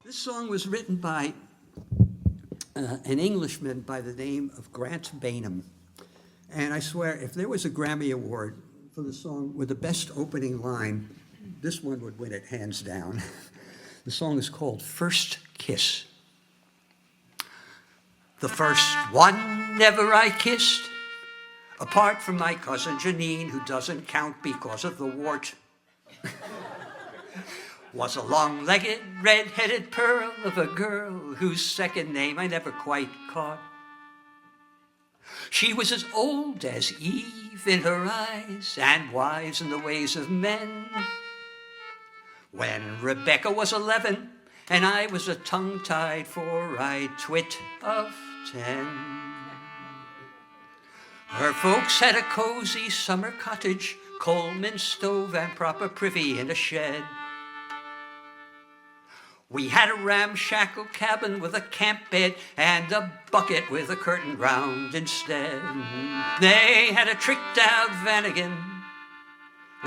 This song was written by an Englishman by the name of Grant Bainham. And I swear, if there was a Grammy Award for the song with the best opening line, this one would win it hands down. The song is called First Kiss. The first one ever I kissed, apart from my cousin Janine, who doesn't count because of the wart, was a long-legged, red-headed pearl of a girl whose second name I never quite caught. She was as old as Eve in her eyes and wise in the ways of men. When Rebecca was 11 and I was a tongue-tied four-eyed twit of 10. Her folks had a cozy summer cottage, Coleman stove and proper privy in a shed. We had a ramshackle cabin with a camp bed and a bucket with a curtain round instead. They had a tricked-out Vanagon.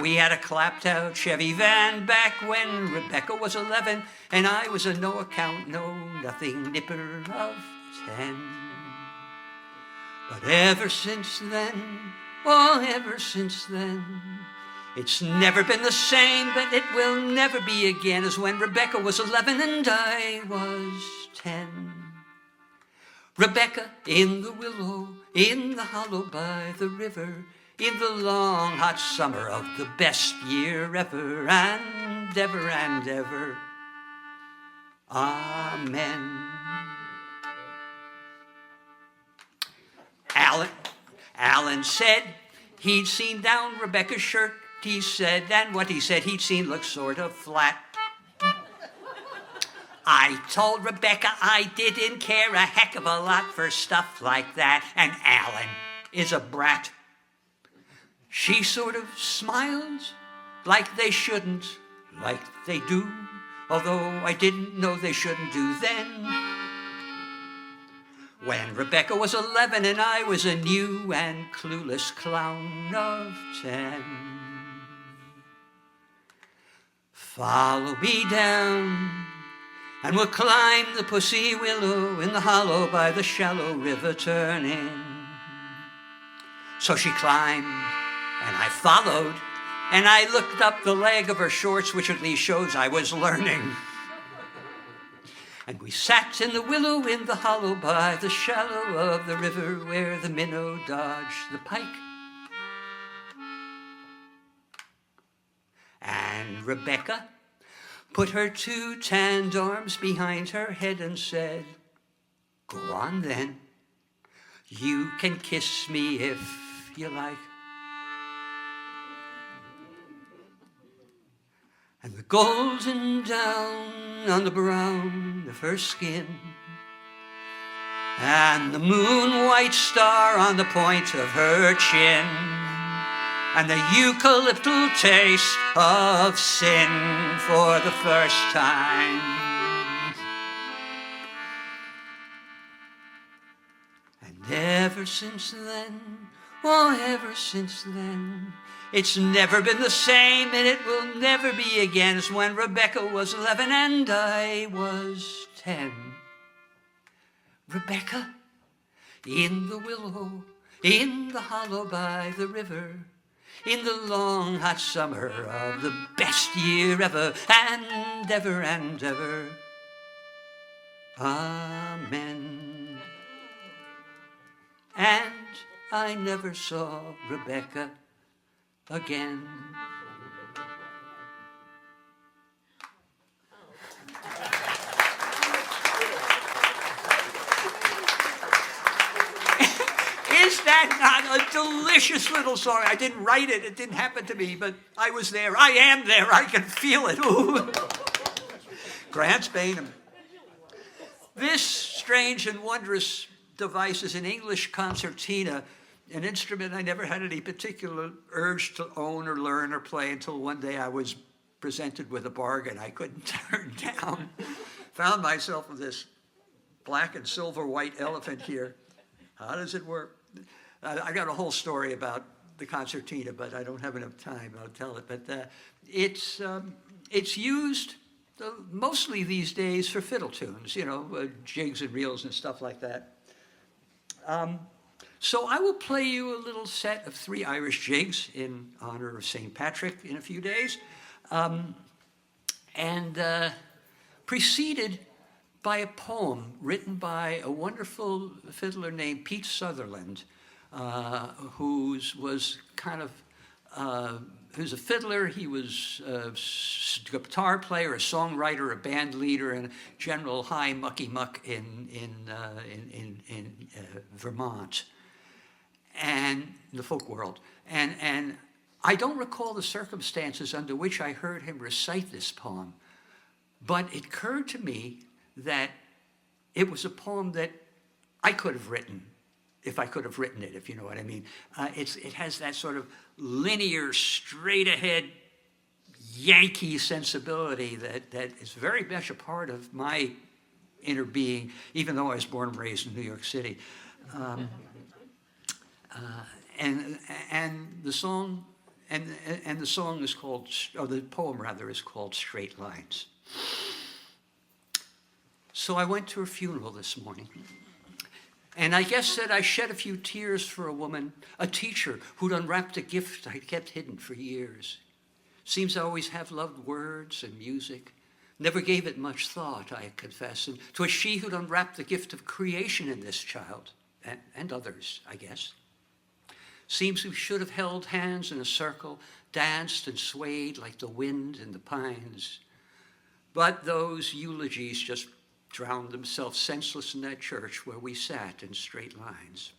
We had a clapped-out Chevy van back when Rebecca was 11 and I was a no-account, no-nothing nipper of 10. But ever since then, oh, ever since then, it's never been the same, but it will never be again as when Rebecca was 11 and I was 10. Rebecca in the willow, in the hollow by the river, in the long hot summer of the best year ever, and ever and ever. Amen. Alan said he'd seen down Rebecca's shirt, he said, and what he said he'd seen looked sort of flat. I told Rebecca I didn't care a heck of a lot for stuff like that, and Alan is a brat. She sort of smiles like they shouldn't, like they do, although I didn't know they shouldn't do then. When Rebecca was 11 and I was a new and clueless clown of 10. Follow me down, and we'll climb the pussy willow in the hollow by the shallow river turning. So she climbed, and I followed, and I looked up the leg of her shorts, which at least shows I was learning. And we sat in the willow in the hollow by the shallow of the river where the minnow dodged the pike. And Rebecca put her two tanned arms behind her head and said, "Go on then, you can kiss me if you like." And the golden down on the brown of her skin, and the moon-white star on the point of her chin, and the eucalyptal taste of sin for the first time. And ever since then, oh, ever since then, it's never been the same, and it will never be again as when Rebecca was 11 and I was 10. Rebecca in the willow, in the hollow by the river, in the long hot summer of the best year ever, and ever and ever. Amen. And I never saw Rebecca again. Is that not a delicious little song? I didn't write it. It didn't happen to me, but I was there. I am there. I can feel it. Ooh. Grant Bainham. This strange and wondrous device is an English concertina, an instrument I never had any particular urge to own or learn or play until one day I was presented with a bargain I couldn't turn down. Found myself with this black and silver white elephant here. How does it work? I got a whole story about the concertina, but I don't have enough time. I'll tell it. But it's used mostly these days for fiddle tunes, jigs and reels and stuff like that. So I will play you a little set of 3 Irish jigs in honor of St. Patrick in a few days, and preceded by a poem written by a wonderful fiddler named Pete Sutherland, who's a fiddler. He was a guitar player, a songwriter, a band leader, and general high mucky muck in Vermont and the folk world. And I don't recall the circumstances under which I heard him recite this poem, but it occurred to me that it was a poem that I could have written if I could have written it, if you know what I mean. It has that sort of linear, straight-ahead Yankee sensibility that is very much a part of my inner being, even though I was born and raised in New York City. And the song is called, or the poem rather, is called Straight Lines. So I went to her funeral this morning. And I guess that I shed a few tears for a woman, a teacher who'd unwrapped a gift I'd kept hidden for years. Seems I always have loved words and music. Never gave it much thought, I confess. And 'twas she who'd unwrapped the gift of creation in this child, and others, I guess. Seems we should have held hands in a circle, danced and swayed like the wind in the pines. But those eulogies just drowned themselves senseless in that church where we sat in straight lines.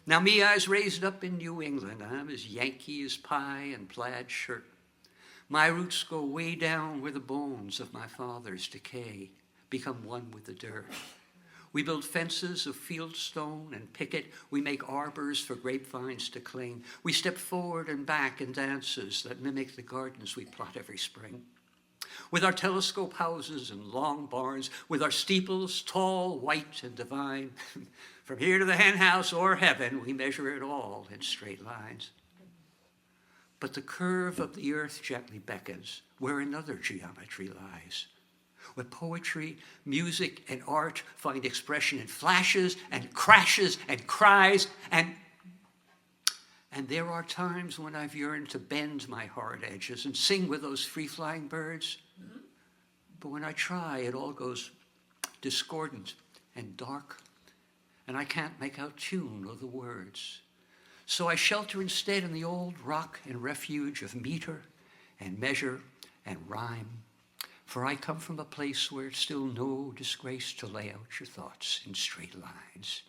Now me, I was raised up in New England. I'm as Yankee as pie and plaid shirt. My roots go way down where the bones of my fathers decay, become one with the dirt. We build fences of field stone and picket. We make arbors for grapevines to cling. We step forward and back in dances that mimic the gardens we plot every spring. With our telescope houses and long barns, with our steeples tall, white, and divine, from here to the hen house or heaven, we measure it all in straight lines. But the curve of the earth gently beckons where another geometry lies, where poetry, music, and art find expression in flashes and crashes and cries, and there are times when I've yearned to bend my hard edges and sing with those free-flying birds. But when I try, it all goes discordant and dark, and I can't make out tune or the words. So I shelter instead in the old rock and refuge of meter and measure and rhyme, for I come from a place where it's still no disgrace to lay out your thoughts in straight lines.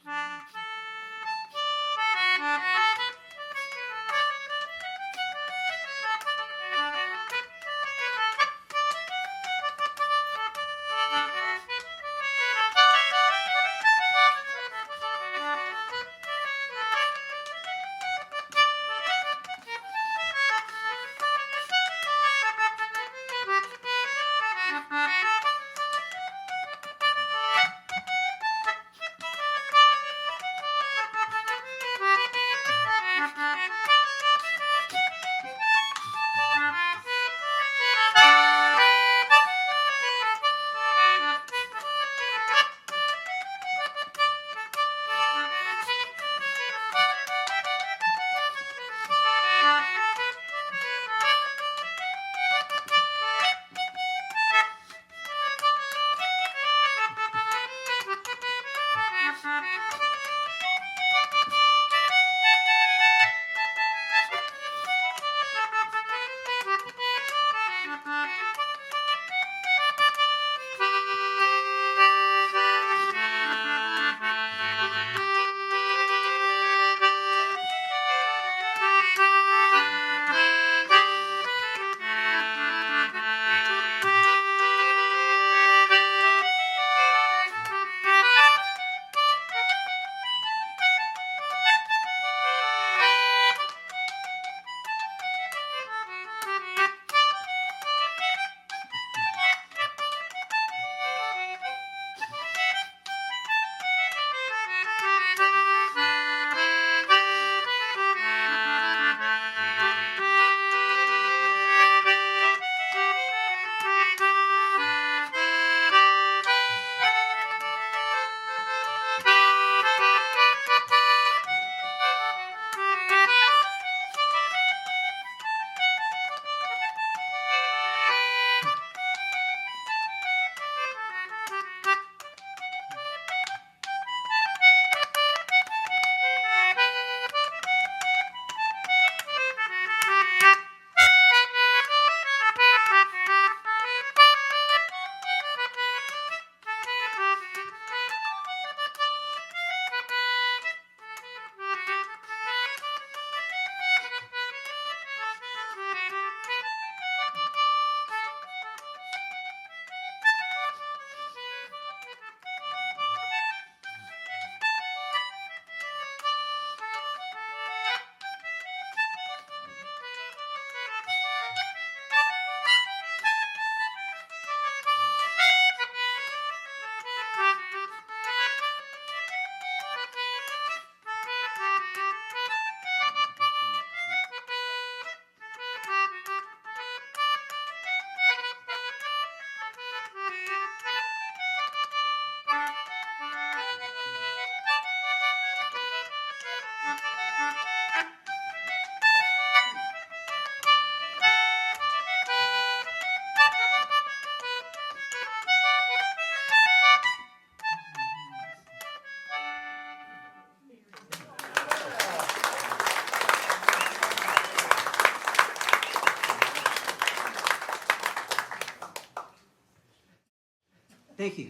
Thank you.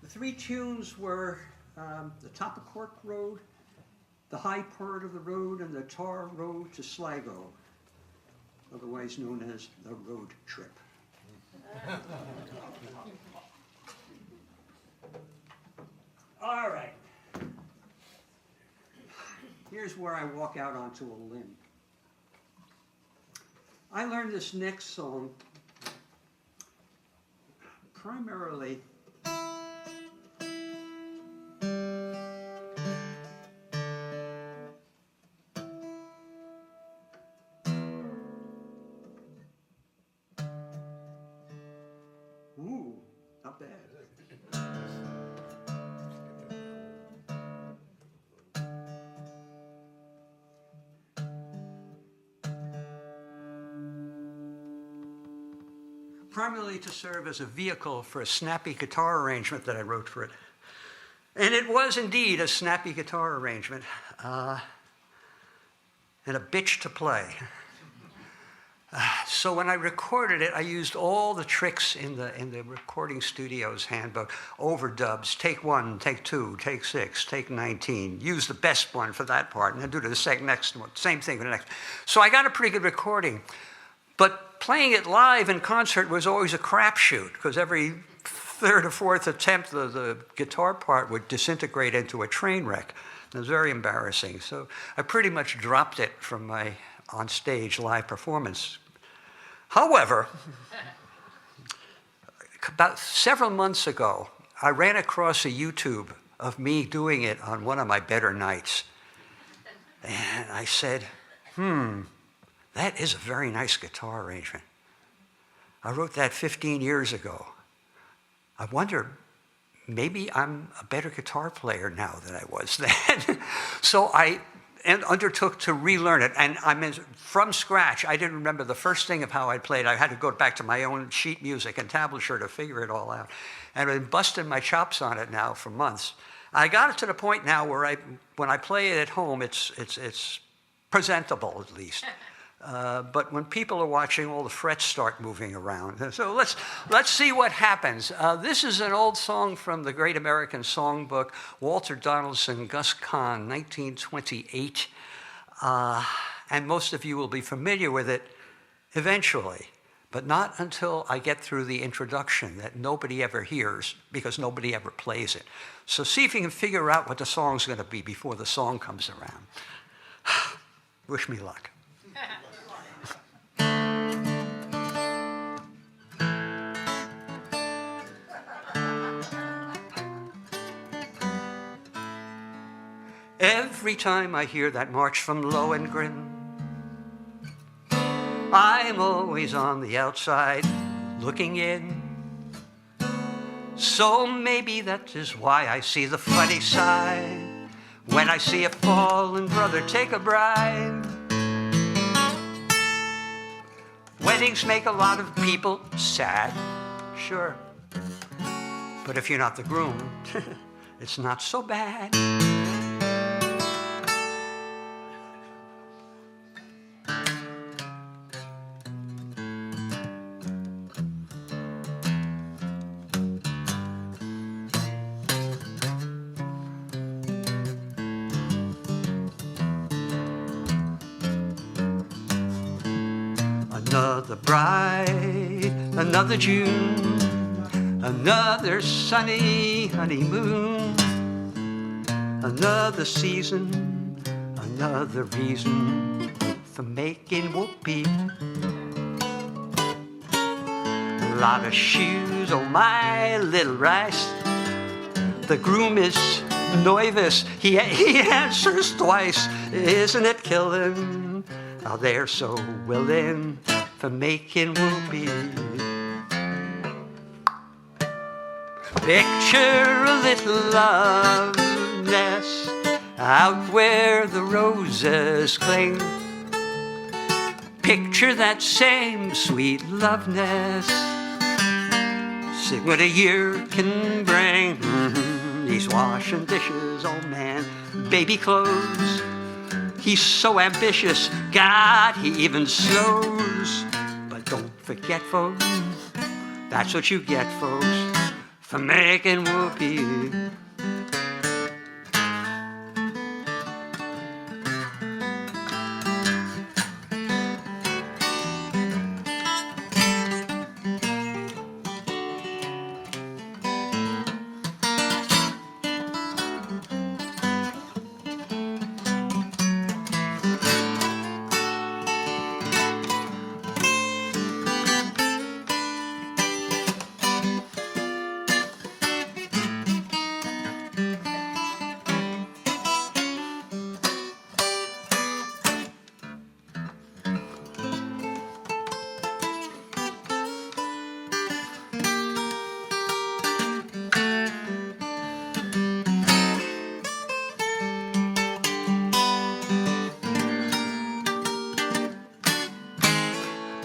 The three tunes were the Top of Cork Road, the High Part of the Road, and the Tar Road to Sligo, otherwise known as the road trip. All right. Here's where I walk out onto a limb. I learned this next song primarily not bad. Primarily to serve as a vehicle for a snappy guitar arrangement that I wrote for it. And it was indeed a snappy guitar arrangement, and a bitch to play. So when I recorded it, I used all the tricks in the recording studio's handbook. Overdubs, take 1, take 2, take 6, take 19. Use the best one for that part, and then do the next one. Same thing for the next. So I got a pretty good recording. But playing it live in concert was always a crapshoot, because every third or fourth attempt, the guitar part would disintegrate into a train wreck. It was very embarrassing. So I pretty much dropped it from my on-stage live performance. However, about several months ago, I ran across a YouTube of me doing it on one of my better nights. And I said, that is a very nice guitar arrangement. I wrote that 15 years ago. I wonder, maybe I'm a better guitar player now than I was then. So I undertook to relearn it, and from scratch. I didn't remember the first thing of how I played. I had to go back to my own sheet music and tablature to figure it all out. And I've been busting my chops on it now for months. I got it to the point now where when I play it at home, it's presentable at least. But when people are watching, all the frets start moving around. So let's see what happens. This is an old song from the Great American Songbook, Walter Donaldson, Gus Kahn, 1928. And most of you will be familiar with it eventually, but not until I get through the introduction that nobody ever hears because nobody ever plays it. So see if you can figure out what the song's going to be before the song comes around. Wish me luck. Every time I hear that march from Lohengrin, I'm always on the outside looking in. So maybe that is why I see the funny side when I see a fallen brother take a bride. Weddings make a lot of people sad, sure. But if you're not the groom, it's not so bad. Another bride, another June, another sunny honeymoon, another season, another reason for making whoopee. A lot of shoes, oh my little rice. The groom is nervous, he answers twice. Isn't it killing? Oh, they're so willing for making whoopee. Picture a little loveliness out where the roses cling. Picture that same sweet loveness. See what a year can bring. He's washing dishes, oh man, baby clothes. He's so ambitious, God, he even slows. But don't forget, folks, That's what you get, folks, for making whoopee.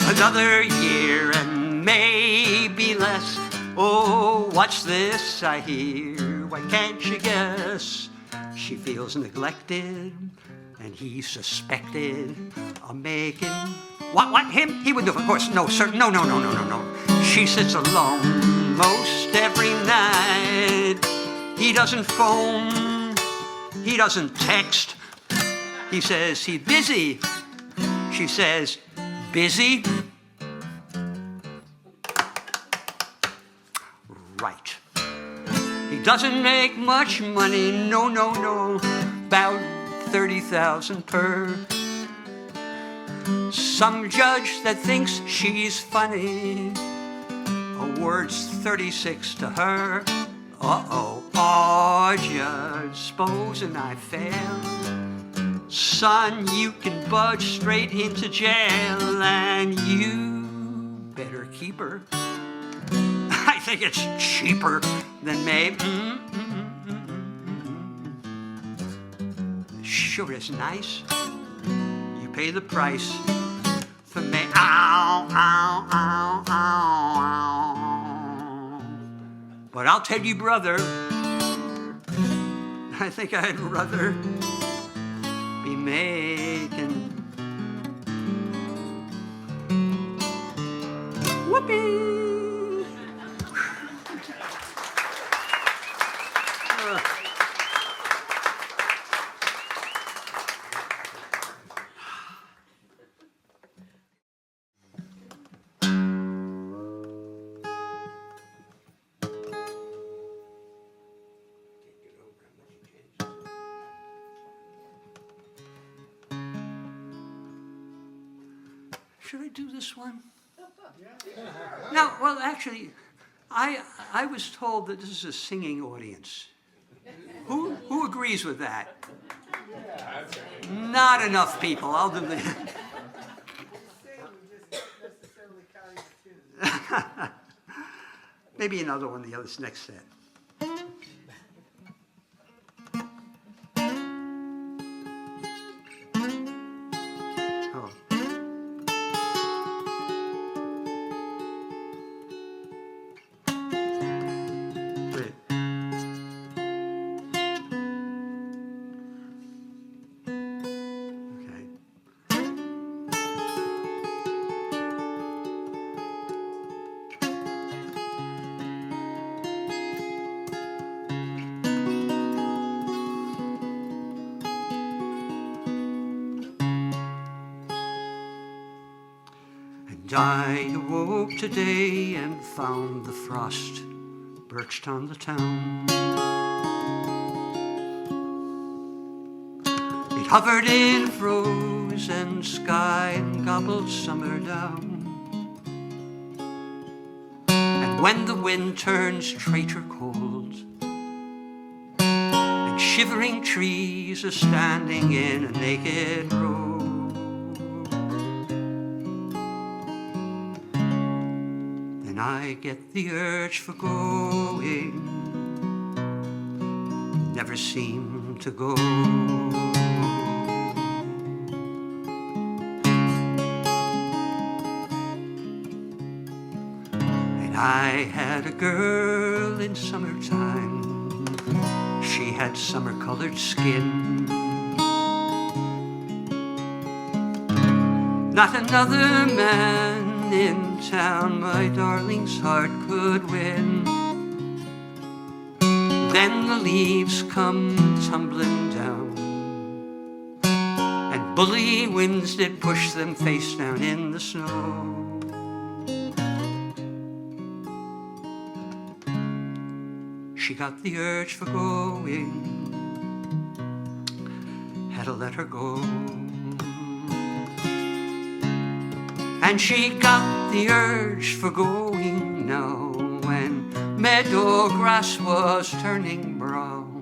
Another year and maybe less. Oh, what's this I hear? Why can't you guess? She feels neglected, and he's suspected of making what him? He would do, of course. No, sir. No. She sits alone most every night. He doesn't phone. He doesn't text. He says he's busy. She says, busy? Right. He doesn't make much money, no, about 30,000 per. Some judge that thinks she's funny awards 36 to her. Oh, judge, supposing I fail. Son, you can budge straight into jail, and you better keep her. I think it's cheaper than me. Sure is nice. You pay the price for me. Ow, ow, ow, ow, ow. But I'll tell you, brother, I think I'd rather be making whoopee. Should I do this one? No, well, actually, I was told that this is a singing audience. Who agrees with that? Not enough people. I'll do that. Maybe another one, the other next set. I awoke today and found the frost birched on the town. It hovered in frozen sky and gobbled summer down. And when the wind turns traitor cold, and shivering trees are standing in a naked road, I get the urge for going, never seem to go. And I had a girl in summertime, she had summer-colored skin. Not another man in town my darling's heart could win. Then the leaves come tumbling down, and bully winds did push them face down in the snow. She got the urge for going, had to let her go. And she got the urge for going now, when meadow grass was turning brown,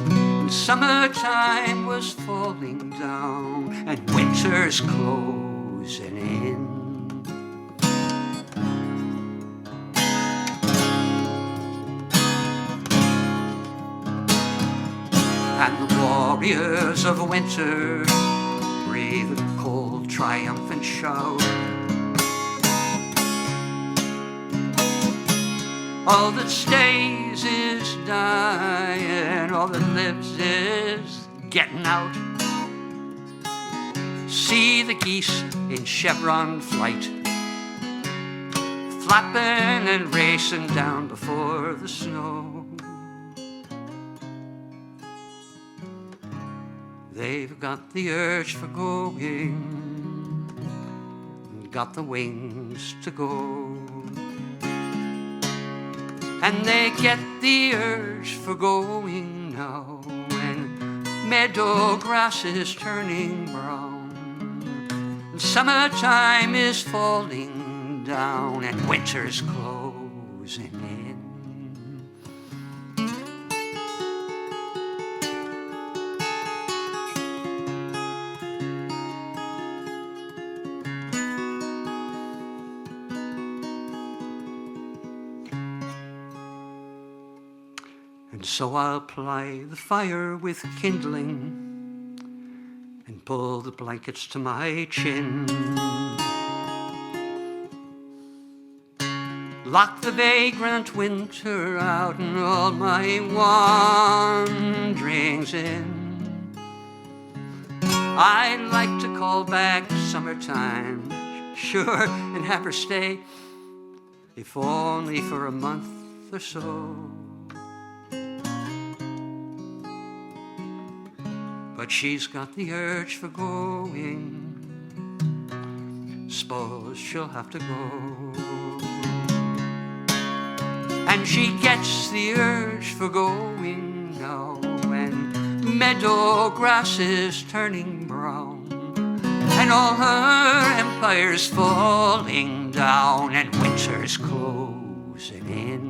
and summertime was falling down, and winter's closing in. And the warriors of winter breathe a cold, triumphant shout. All that stays is dying, all that lives is getting out. See the geese in chevron flight, flapping and racing down before the snow. They've got the urge for going, got the wings to go. And they get the urge for going now, when meadow grass is turning brown, and summertime is falling down, and winter's closing in. And so I'll ply the fire with kindling, and pull the blankets to my chin. Lock the vagrant winter out and all my wanderings in. I'd like to call back summertime, sure, and have her stay, if only for a month or so. But she's got the urge for going, suppose she'll have to go. And she gets the urge for going now, when meadow grass is turning brown, and all her empire's falling down, and winter's closing in.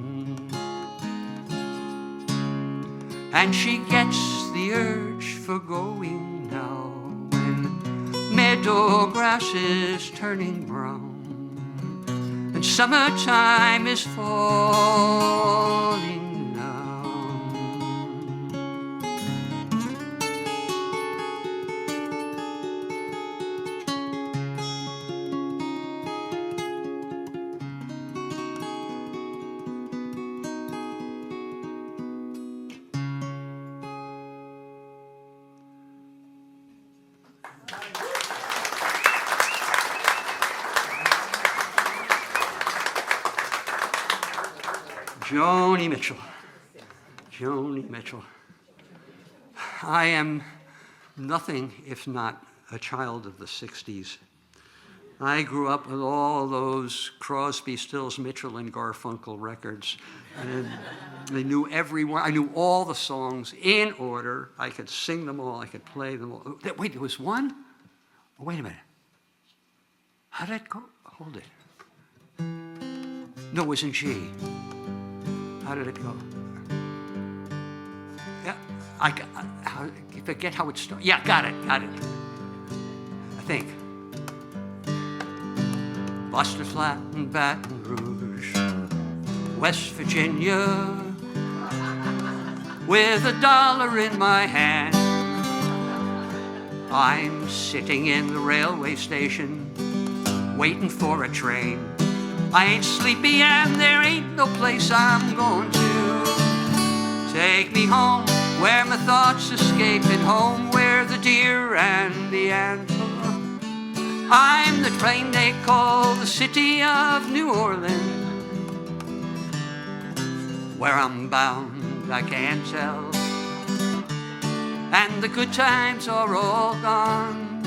And she gets the urge for going now, when meadow grass is turning brown, and summertime is falling down. Joni Mitchell. Joni Mitchell. I am nothing if not a child of the 60s. I grew up with all those Crosby, Stills, Mitchell, and Garfunkel records. And I knew every one. I knew all the songs in order. I could sing them all. I could play them all. Wait, there was one? Oh, wait a minute. How did it go? Hold it. No, it was in G. How did it go? Yeah, I forget how it started. Yeah, got it. I think. Buster Flat and Baton Rouge, West Virginia, with $1 in my hand. I'm sitting in the railway station, waiting for a train. I ain't sleepy and there ain't no place I'm going to. Take me home where my thoughts escape, and home where the deer and the antelope I'm the train they call the city of New Orleans. Where I'm bound, I can't tell. And the good times are all gone.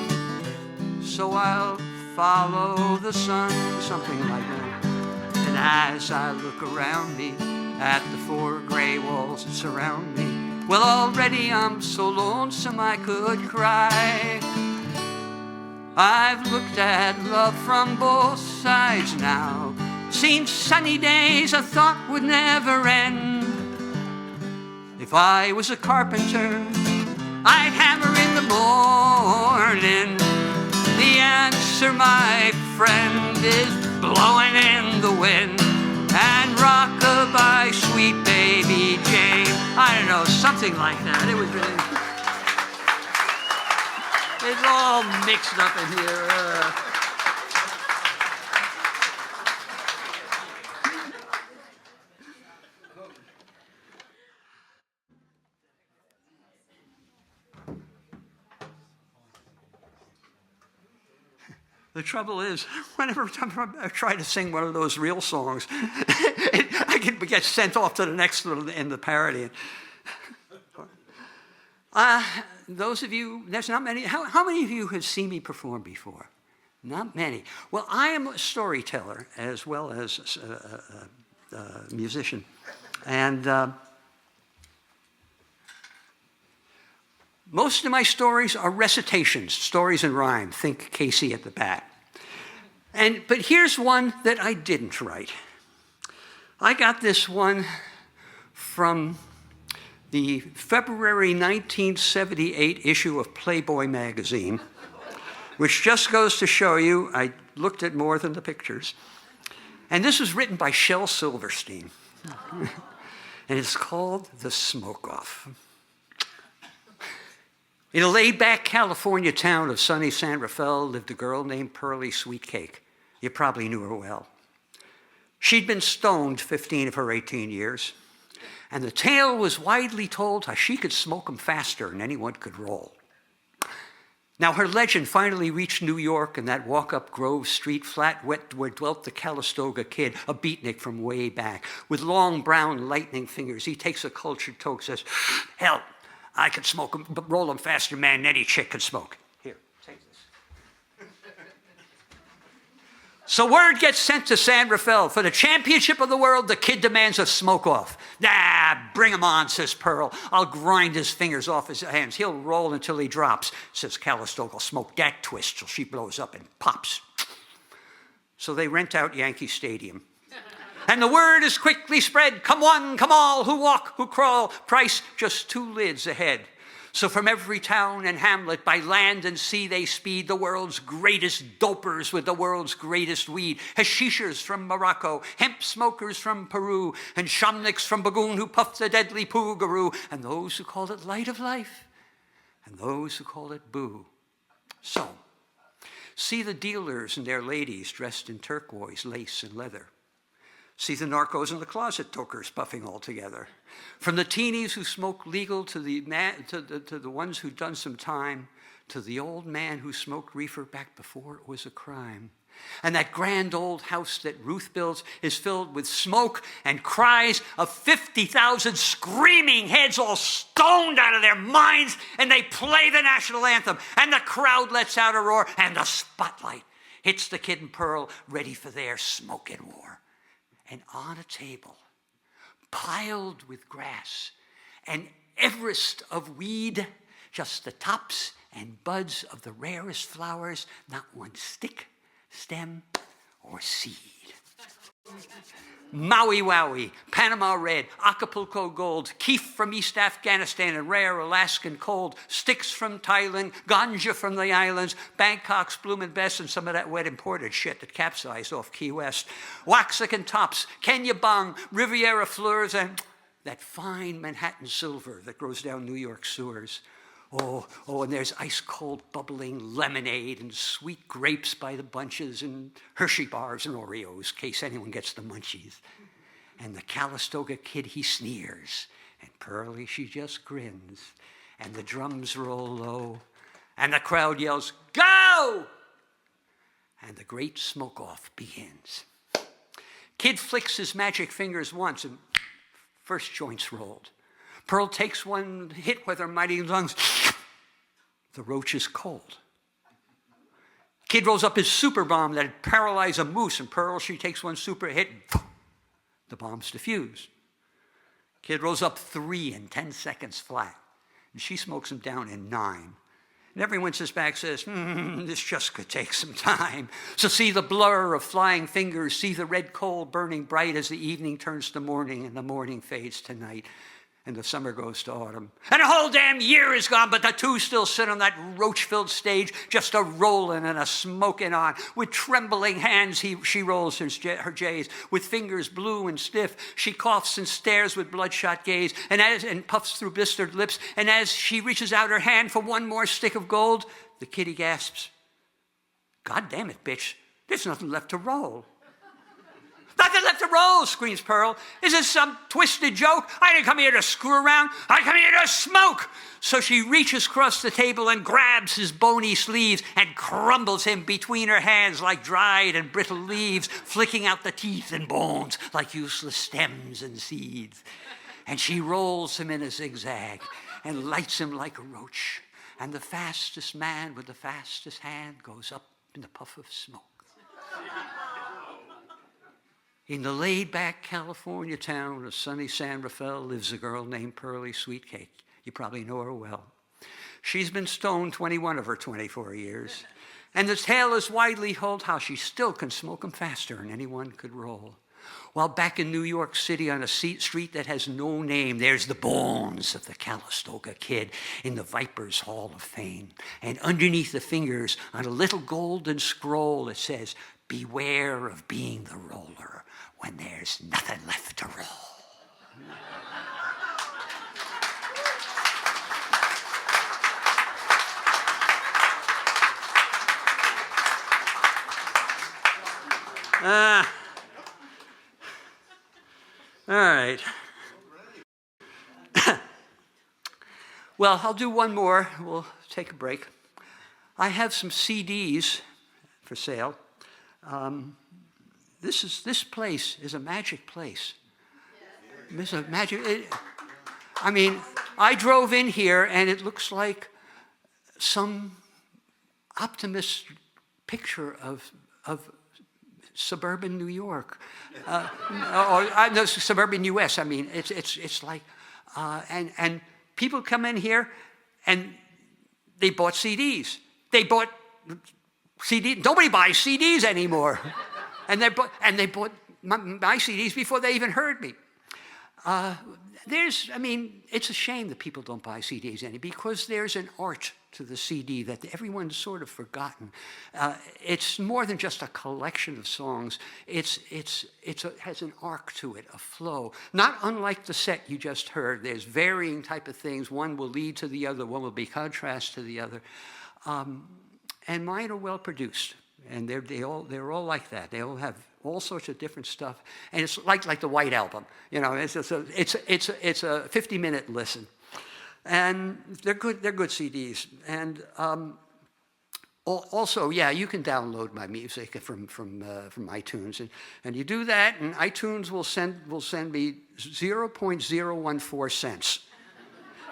So I'll follow the sun, something like that. And as I look around me at the four gray walls that surround me, well, already I'm so lonesome I could cry. I've looked at love from both sides now, seen sunny days I thought would never end. If I was a carpenter, I'd hammer in the morning. The answer, my friend, is blowing in the wind. And rock-a-bye, sweet baby Jane. I don't know, something like that. It was really... It's all mixed up in here. The trouble is, whenever I try to sing one of those real songs, I can get sent off to the next one in the parody. Those of you, there's not many. How many of you have seen me perform before? Not many. Well, I am a storyteller as well as a musician. And most of my stories are recitations, stories in rhyme. Think Casey at the bat. But here's one that I didn't write. I got this one from the February 1978 issue of Playboy magazine, which just goes to show you I looked at more than the pictures. And this was written by Shel Silverstein. And it's called The Smoke Off. In a laid-back California town of sunny San Rafael lived a girl named Pearlie Sweetcake. You probably knew her well. She'd been stoned 15 of her 18 years, and the tale was widely told how she could smoke 'em faster than anyone could roll. Now, her legend finally reached New York in that walk-up Grove Street flat wet where dwelt the Calistoga Kid, a beatnik from way back. With long brown lightning fingers, he takes a cultured toke, says, "Hell, I could smoke 'em, but roll 'em faster, man, than any chick could smoke. Here, take this." So word gets sent to San Rafael. For the championship of the world, the kid demands a smoke-off. "Nah, bring him on," says Pearl. "I'll grind his fingers off his hands. He'll roll until he drops," says Calistoga. "I'll smoke that twist till she blows up and pops." So they rent out Yankee Stadium. And the word is quickly spread, "Come one, come all, who walk, who crawl, price just 2 lids ahead." So from every town and hamlet, by land and sea they speed, the world's greatest dopers with the world's greatest weed. Hashishers from Morocco, hemp smokers from Peru, and shamniks from Bagoon who puff the deadly poogaroo, and those who call it light of life, and those who call it boo. So, see the dealers and their ladies dressed in turquoise, lace, and leather. See the narcos and the closet tokers puffing all together. From the teenies who smoke legal to the ones who've done some time, to the old man who smoked reefer back before it was a crime. And that grand old house that Ruth builds is filled with smoke and cries of 50,000 screaming heads all stoned out of their minds, and they play the national anthem, and the crowd lets out a roar, and the spotlight hits the Kid and Pearl ready for their smoking war. And on a table, piled with grass and Everest of weed, just the tops and buds of the rarest flowers, not one stick, stem, or seed. Maui Wowie, Panama Red, Acapulco Gold, keef from East Afghanistan and rare Alaskan cold, sticks from Thailand, ganja from the islands, Bangkok's Bloomin' Best, and some of that wet imported shit that capsized off Key West, Waxahachie tops, Kenya Bong, Riviera Fleurs, and that fine Manhattan silver that grows down New York sewers. Oh, and there's ice-cold bubbling lemonade and sweet grapes by the bunches and Hershey bars and Oreos, in case anyone gets the munchies. And the Calistoga Kid, he sneers, and Pearlie, she just grins, and the drums roll low, and the crowd yells, "Go!" and the great smoke-off begins. Kid flicks his magic fingers once, and first joint's rolled. Pearl takes one hit with her mighty lungs. The roach is cold. Kid rolls up his super bomb that'd paralyze a moose, and Pearl, she takes one super hit, and the bomb's diffused. Kid rolls up 3 in 10 seconds flat, and she smokes him down in 9. And everyone sits back says, this just could take some time. So see the blur of flying fingers, see the red coal burning bright as the evening turns to morning and the morning fades to night. And the summer goes to autumn. And a whole damn year is gone, but the two still sit on that roach-filled stage, just a rolling and a smoking on. With trembling hands, she rolls her J's. With fingers blue and stiff, she coughs and stares with bloodshot gaze, and puffs through blistered lips. And as she reaches out her hand for one more stick of gold, the kitty gasps, God damn it, bitch, there's nothing left to roll. Nothing left to roll, screams Pearl. Is this some twisted joke? I didn't come here to screw around. I come here to smoke. So she reaches across the table and grabs his bony sleeves and crumbles him between her hands like dried and brittle leaves, flicking out the teeth and bones like useless stems and seeds. And she rolls him in a zigzag and lights him like a roach. And the fastest man with the fastest hand goes up in the puff of smoke. In the laid-back California town of sunny San Rafael lives a girl named Pearly Sweetcake. You probably know her well. She's been stoned 21 of her 24 years. And the tale is widely told how she still can smoke 'em faster than anyone could roll. While back in New York City on a street that has no name, there's the bones of the Calistoga Kid in the Viper's Hall of Fame. And underneath the fingers on a little golden scroll it says, beware of being the roller when there's nothing left to roll. All right. Well, I'll do one more. We'll take a break. I have some CDs for sale. This place is a magic place. It's a magic. I drove in here and it looks like some optimist picture of suburban New York, no, suburban U.S. It's like, and people come in here and they bought CDs. They bought CDs. Nobody buys CDs anymore. And they bought my CDs before they even heard me. It's a shame that people don't buy CDs anymore because there's an art to the CD that everyone's sort of forgotten. It's more than just a collection of songs. It has an arc to it, a flow. Not unlike the set you just heard. There's varying type of things. One will lead to the other. One will be contrast to the other. And mine are well produced. And they're all like that. They all have all sorts of different stuff. And it's like the White Album. It's a 50-minute listen. And they're good CDs. And also, you can download my music from iTunes. And you do that, and iTunes will send me 0.014 cents.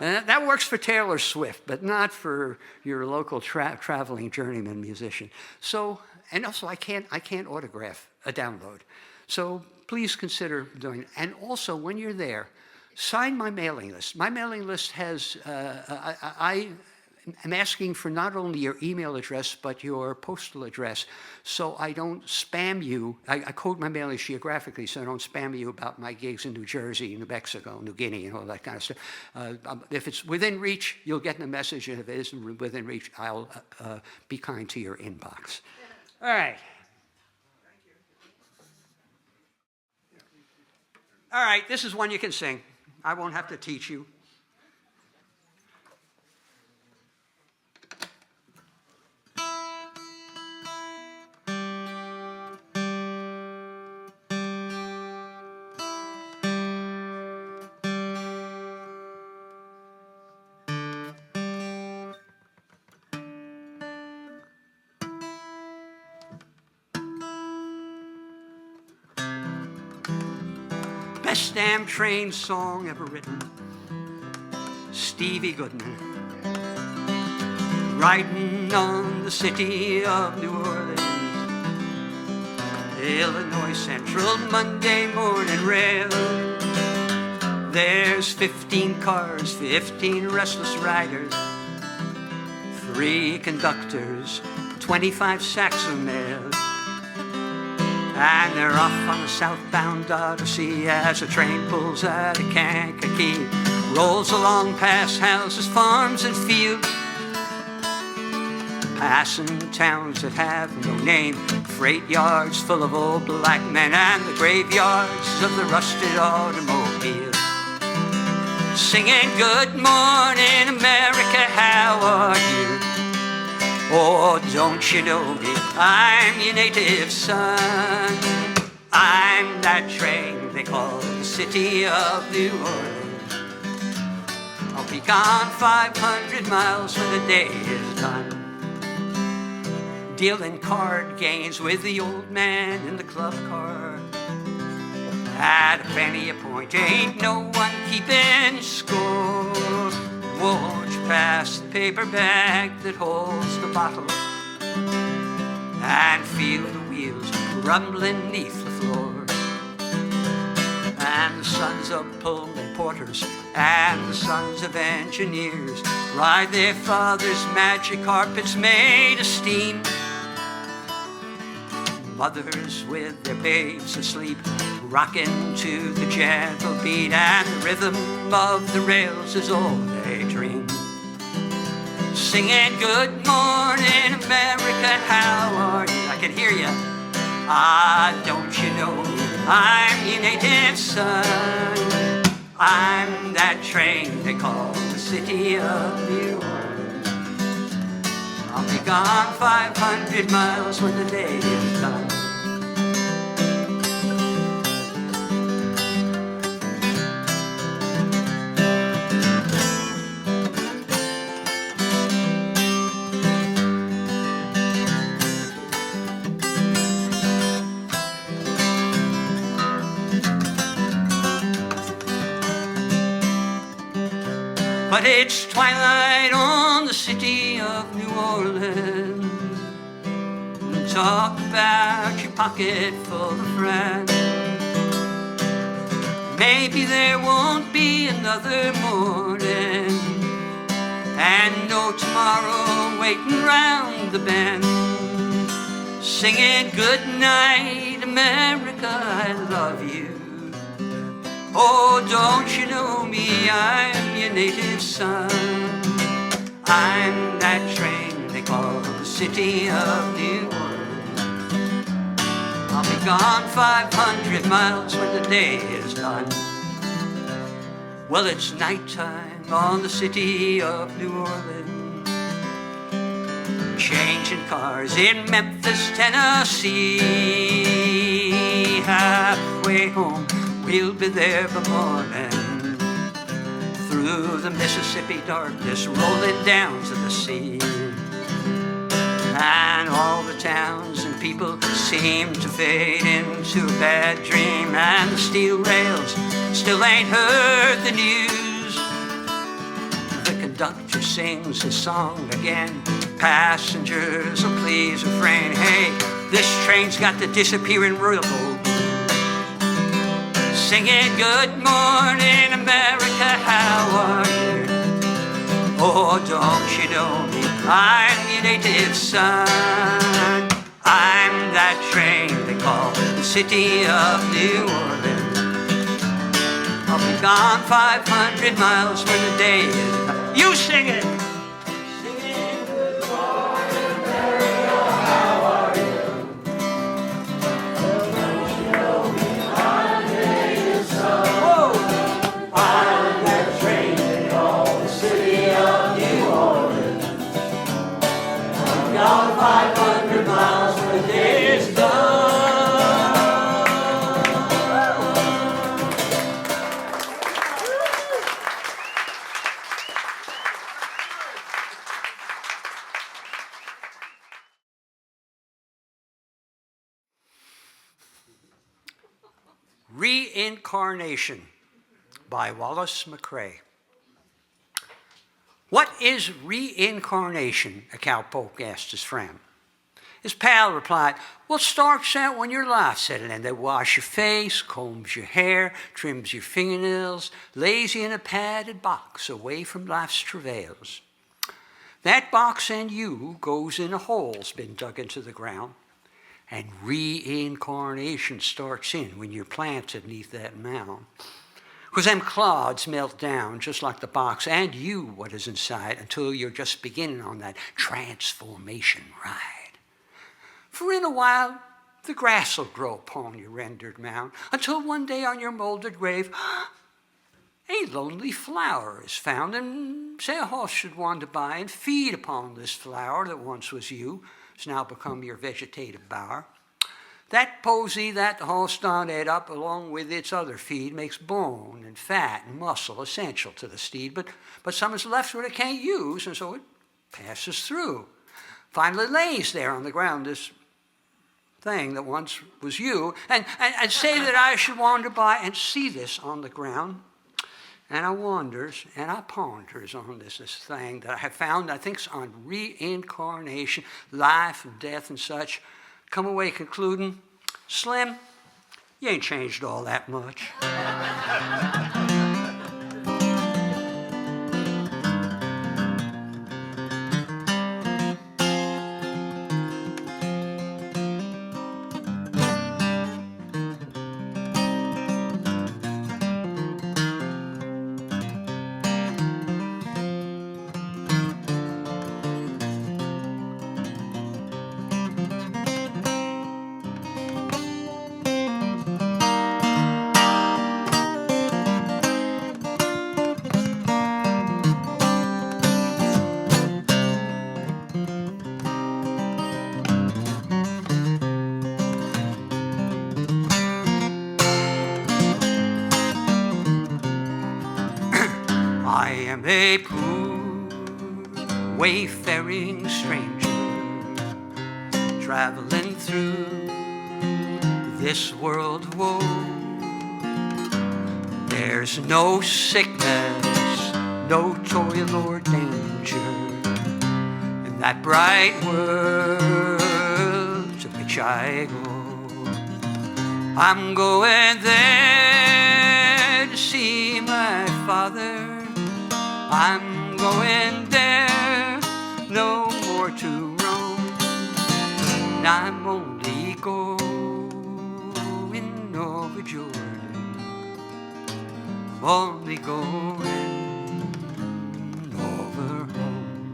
And that works for Taylor Swift, but not for your local traveling journeyman musician. So, and also I can't autograph a download. So please consider doing it. And also, when you're there, sign my mailing list. My mailing list has, I'm asking for not only your email address, but your postal address, so I don't spam you. I code my mailing geographically, so I don't spam you about my gigs in New Jersey, New Mexico, New Guinea, and all that kind of stuff. If it's within reach, you'll get the message, and if it isn't within reach, I'll be kind to your inbox. All right. All right, this is one you can sing. I won't have to teach you. best damn train song ever written. Stevie Goodman, riding on the city of New Orleans. Illinois Central, Monday morning rail. There's 15 cars, 15 restless riders, 3 conductors, 25 sacks of mail. And they're off on the southbound Odyssey as the train pulls out of Kankakee, rolls along past houses, farms, and fields, passing towns that have no name, freight yards full of old black men, and the graveyards of the rusted automobiles. Singing, good morning, America, how are you? Oh, don't you know me? I'm your native son. I'm that train they call the city of New Orleans. I'll be gone 500 miles when the day is done, dealing card games with the old man in the club car. At a penny a point, ain't no one keeping score. Won't you pass the paper bag that holds the bottle, and feel the wheels rumbling neath the floor. And the sons of Pullman porters and the sons of engineers ride their father's magic carpets made of steam. Mothers with their babes asleep, rocking to the gentle beat, and the rhythm of the rails is all they dream. Singing, good morning, America, how are you? I can hear you. Ah, don't you know I'm your native son? I'm that train they call the city of New Orleans. I'll be gone 500 miles when the day is done. But it's twilight on the city of New Orleans. Talk about your pocket full of friends. Maybe there won't be another morning, and no tomorrow waiting round the bend. Singing, good night, America, I love you. Oh, don't you know me, I'm your native son. I'm that train they call the city of New Orleans. I'll be gone 500 miles when the day is done. Well, it's nighttime on the city of New Orleans. Changing cars in Memphis, Tennessee. Halfway home, we'll be there by morning. Through the Mississippi darkness, rolling down to the sea. And all the towns and people seem to fade into a bad dream. And the steel rails still ain't heard the news. The conductor sings his song again. Passengers, oh please refrain. Hey, this train's got the disappearing railroad. Singing, good morning, America, how are you? Oh, don't you know me, I'm your native son. I'm that train they call the city of New Orleans. I'll be gone 500 miles when the day is done. You sing it! Gone 500 miles when the day is done. Reincarnation by Wallace McCrae. What is reincarnation? A cowpoke asked his friend. His pal replied, well, it starts out when your life's settled in. They wash your face, combs your hair, trims your fingernails, lays you in a padded box away from life's travails. That box and you goes in a hole's been dug into the ground, and reincarnation starts in when you're planted beneath that mound. Because them clods melt down just like the box and you, what is inside, until you're just beginning on that transformation ride. For in a while, the grass will grow upon your rendered mound, until one day on your molded grave, a lonely flower is found, and say a horse should wander by and feed upon this flower that once was you, has now become your vegetative bower. That posy that the horse done ate up along with its other feed makes bone and fat and muscle essential to the steed, but some is left what it can't use, and so it passes through. Finally lays there on the ground, this thing that once was you, and say that I should wander by and see this on the ground. And I wonders and I ponders on this thing that I have found, I think, on reincarnation, life and death and such. Come away concluding, Slim, you ain't changed all that much. I am a poor, wayfaring stranger, traveling through this world of woe. There's no sickness, no toil or danger in that bright world to which I go. I'm going there to see my Father. I'm going there, no more to roam. And I'm only going over Jordan. I'm only going over home.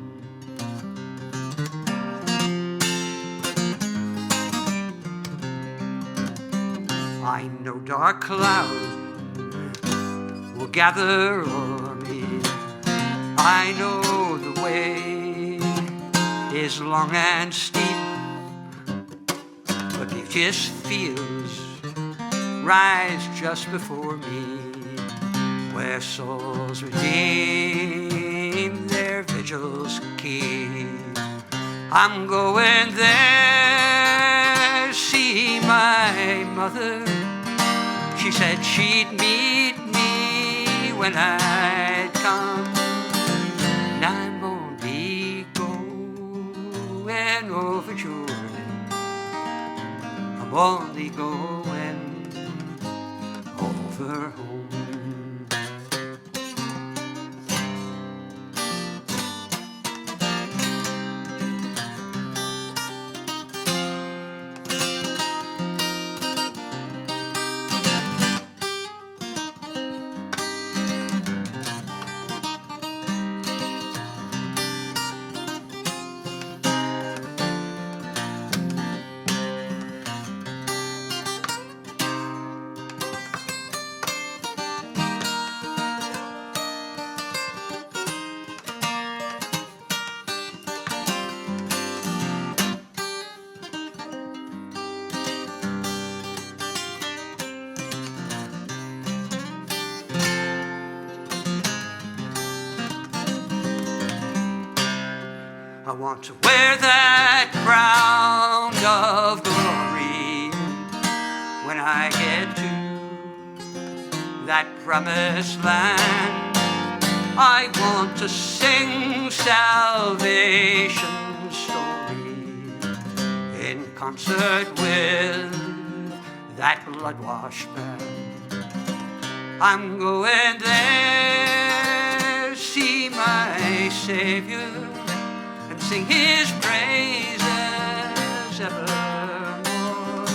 I know dark clouds will gather o'er me. I know the way is long and steep, but it just feels rise just before me, where souls redeem their vigils keep. I'm going there to see my mother. She said she'd meet me when I'd come. I'm only going over Jordan. I'm only going over home. I want to wear that crown of glory when I get to that promised land. I want to sing salvation's story in concert with that blood-washed band. I'm going there, see my Savior, and sing his praises evermore.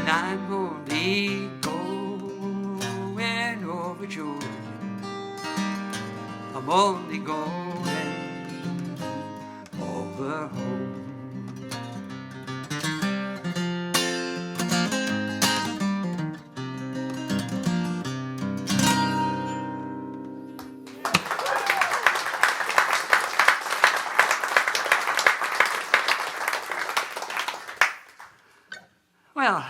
And I'm only going over Jordan. I'm only going over home. Well,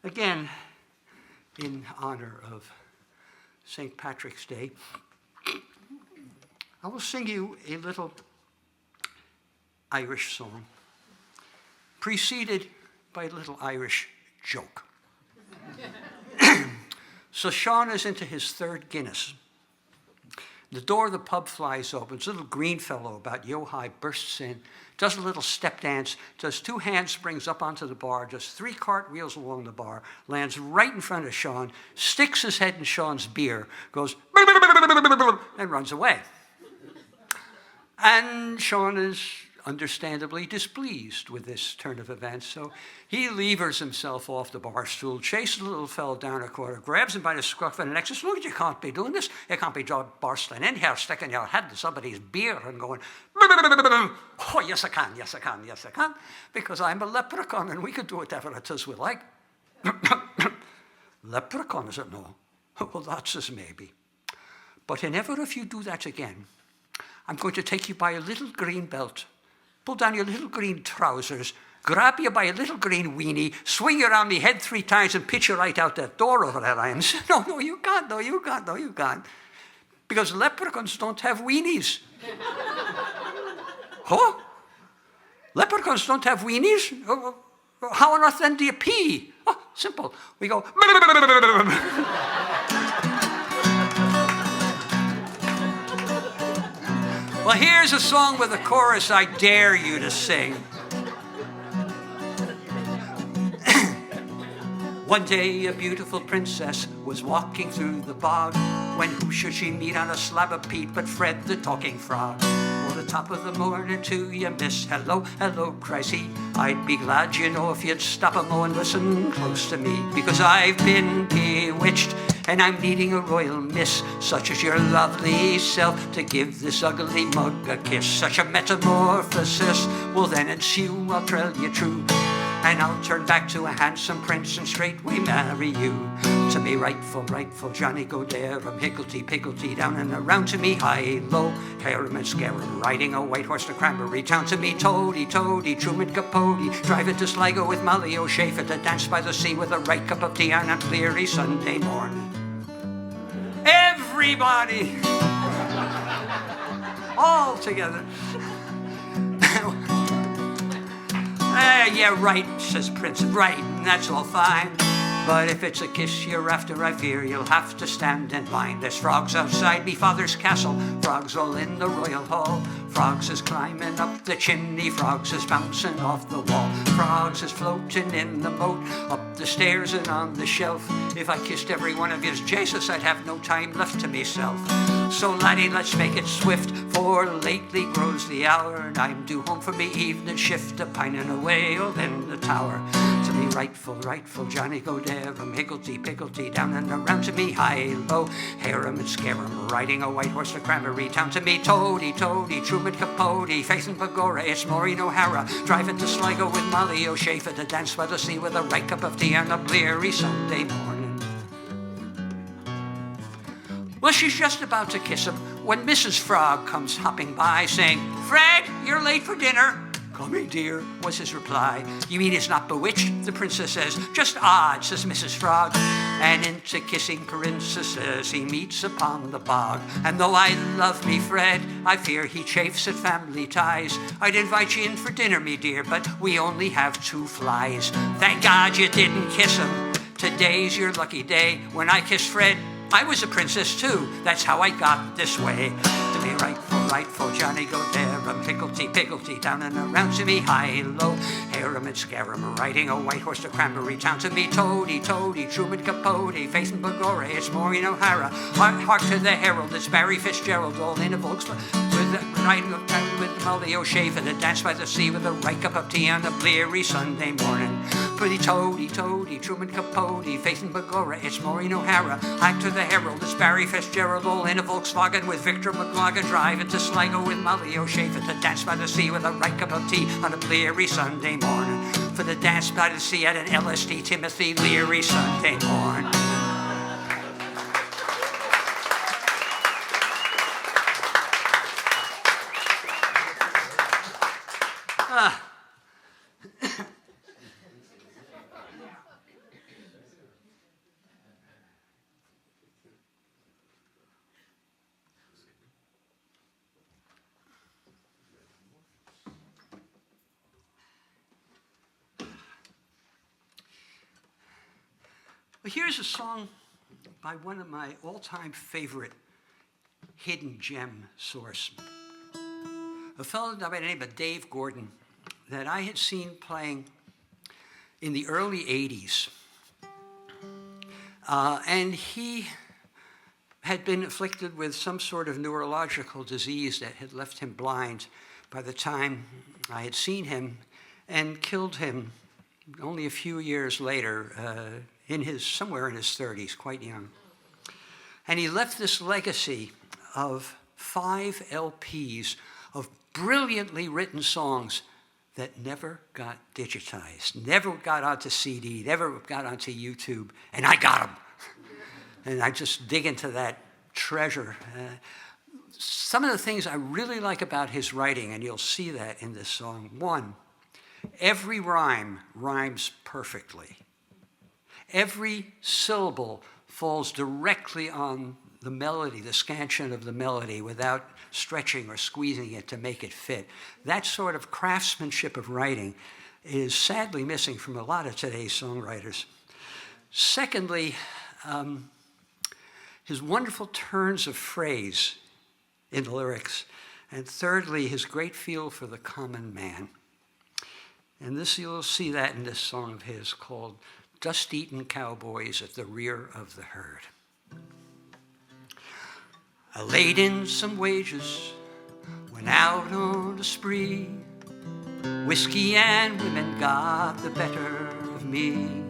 again, in honor of St. Patrick's Day, I will sing you a little Irish song, preceded by a little Irish joke. So Sean is into his third Guinness. The door of the pub flies open. This little green fellow about yo-high bursts in, does a little step dance, does 2 handsprings up onto the bar, does 3 cartwheels along the bar, lands right in front of Sean, sticks his head in Sean's beer, goes and runs away. And Sean is understandably displeased with this turn of events, so he levers himself off the bar stool, chases the little fellow down a corner, grabs him by the scruff of the neck, says, look, you can't be doing this. You can't be bursting in here, sticking your head in somebody's beer and going, oh, yes I can, yes I can, yes I can, because I'm a leprechaun and we can do whatever it is we like. Leprechaun, is it? No. Well, that's as maybe. But whenever if you do that again, I'm going to take you by a little green belt, pull down your little green trousers, grab you by a little green weenie, swing you around me head 3 times and pitch you right out that door over there. I am saying, no, you can't, no, you can't, no, you can't. Because leprechauns don't have weenies. Huh? Leprechauns don't have weenies? How on earth then do you pee? Oh, simple. We go... Well, here's a song with a chorus I dare you to sing. One day a beautiful princess was walking through the bog, when who should she meet on a slab of peat but Fred the talking frog. Oh, the top of the morning to you, miss. Hello, hello, cries he. I'd be glad, you know, if you'd stop a mo and listen close to me, because I've been bewitched and I'm needing a royal miss, such as your lovely self, to give this ugly mug a kiss. Such a metamorphosis will then ensue, I'll tell you true, and I'll turn back to a handsome prince and straightway marry you. To me rightful Johnny go there, higgledy-piggledy, down and around to me high-low, harum and scarum, riding a white horse to Cranberry Town. To me toady, Truman Capote, driving to Sligo with Molly O'Shafer, to dance by the sea with a right cup of tea on a cleary Sunday morning. Everybody, all together. Yeah, right, says Prince, right, and that's all fine. But if it's a kiss you're after, I fear you'll have to stand in line. There's frogs outside me father's castle, frogs all in the royal hall. Frogs is climbing up the chimney, frogs is bouncing off the wall. Frogs is floating in the boat, up the stairs and on the shelf. If I kissed every one of yous, Jesus, I'd have no time left to myself. So laddie, let's make it swift, for lately grows the hour, and I'm due home for me evening shift, a pining away all in the tower. To me rightful Johnny go there, higgledy-piggledy, down and around to me high-low, harum and scarum, riding a white horse to Cranberry Town. To me toady, Truman Capote, Faith and Pagora, it's Maureen O'Hara, driving to Sligo with Molly O'Shafer, to dance by the sea with a right cup of tea on a bleary Sunday morning. Well, she's just about to kiss him when Mrs. Frog comes hopping by, saying, Fred, you're late for dinner. Coming, dear, was his reply. You mean it's not bewitched? The princess says. Just odd, says Mrs. Frog. And into kissing princesses he meets upon the bog. And though I love me Fred, I fear he chafes at family ties. I'd invite you in for dinner, me dear, but we only have 2 flies. Thank God you didn't kiss him. Today's your lucky day. When I kissed Fred, I was a princess too. That's how I got this way. To be rightful, Johnny go there. Picklety, down and around to me, high, low. Harem and scarum, riding a white horse to Cranberry Town. To me, Toady, Truman Capote, facing Bagore, it's Maureen O'Hara. Hark to the herald, it's Barry Fitzgerald, all in a Volkswagen. Riding with Molly O'Shea for the dance by the sea with a right cup of tea on a bleary Sunday morning. Pretty Toady, Truman Capote, facing Bagora, it's Maureen O'Hara. Hark to the herald, it's Barry Fitzgerald, all in a Volkswagen with Victor McLaughlin, driving to Sligo with Molly O'Shea for the dance by the sea with a right cup of tea on a bleary Sunday morning. For the dance by the sea at an LSD Timothy Leary Sunday morning. Well, here's a song by one of my all-time favorite hidden gem source. A fellow by the name of Dave Gordon that I had seen playing in the early 80s. And he had been afflicted with some sort of neurological disease that had left him blind by the time I had seen him and killed him only a few years later, somewhere in his 30s, quite young. And he left this legacy of 5 LPs of brilliantly written songs that never got digitized, never got onto CD, never got onto YouTube, and I got them. And I just dig into that treasure. Some of the things I really like about his writing, and you'll see that in this song. 1, every rhyme rhymes perfectly. Every syllable falls directly on the melody, the scansion of the melody, without stretching or squeezing it to make it fit. That sort of craftsmanship of writing is sadly missing from a lot of today's songwriters. Secondly, his wonderful turns of phrase in the lyrics. And thirdly, his great feel for the common man. And this, you'll see that in this song of his called Dust-Eaten Cowboys at the Rear of the Herd. I laid in some wages, went out on a spree. Whiskey and women got the better of me.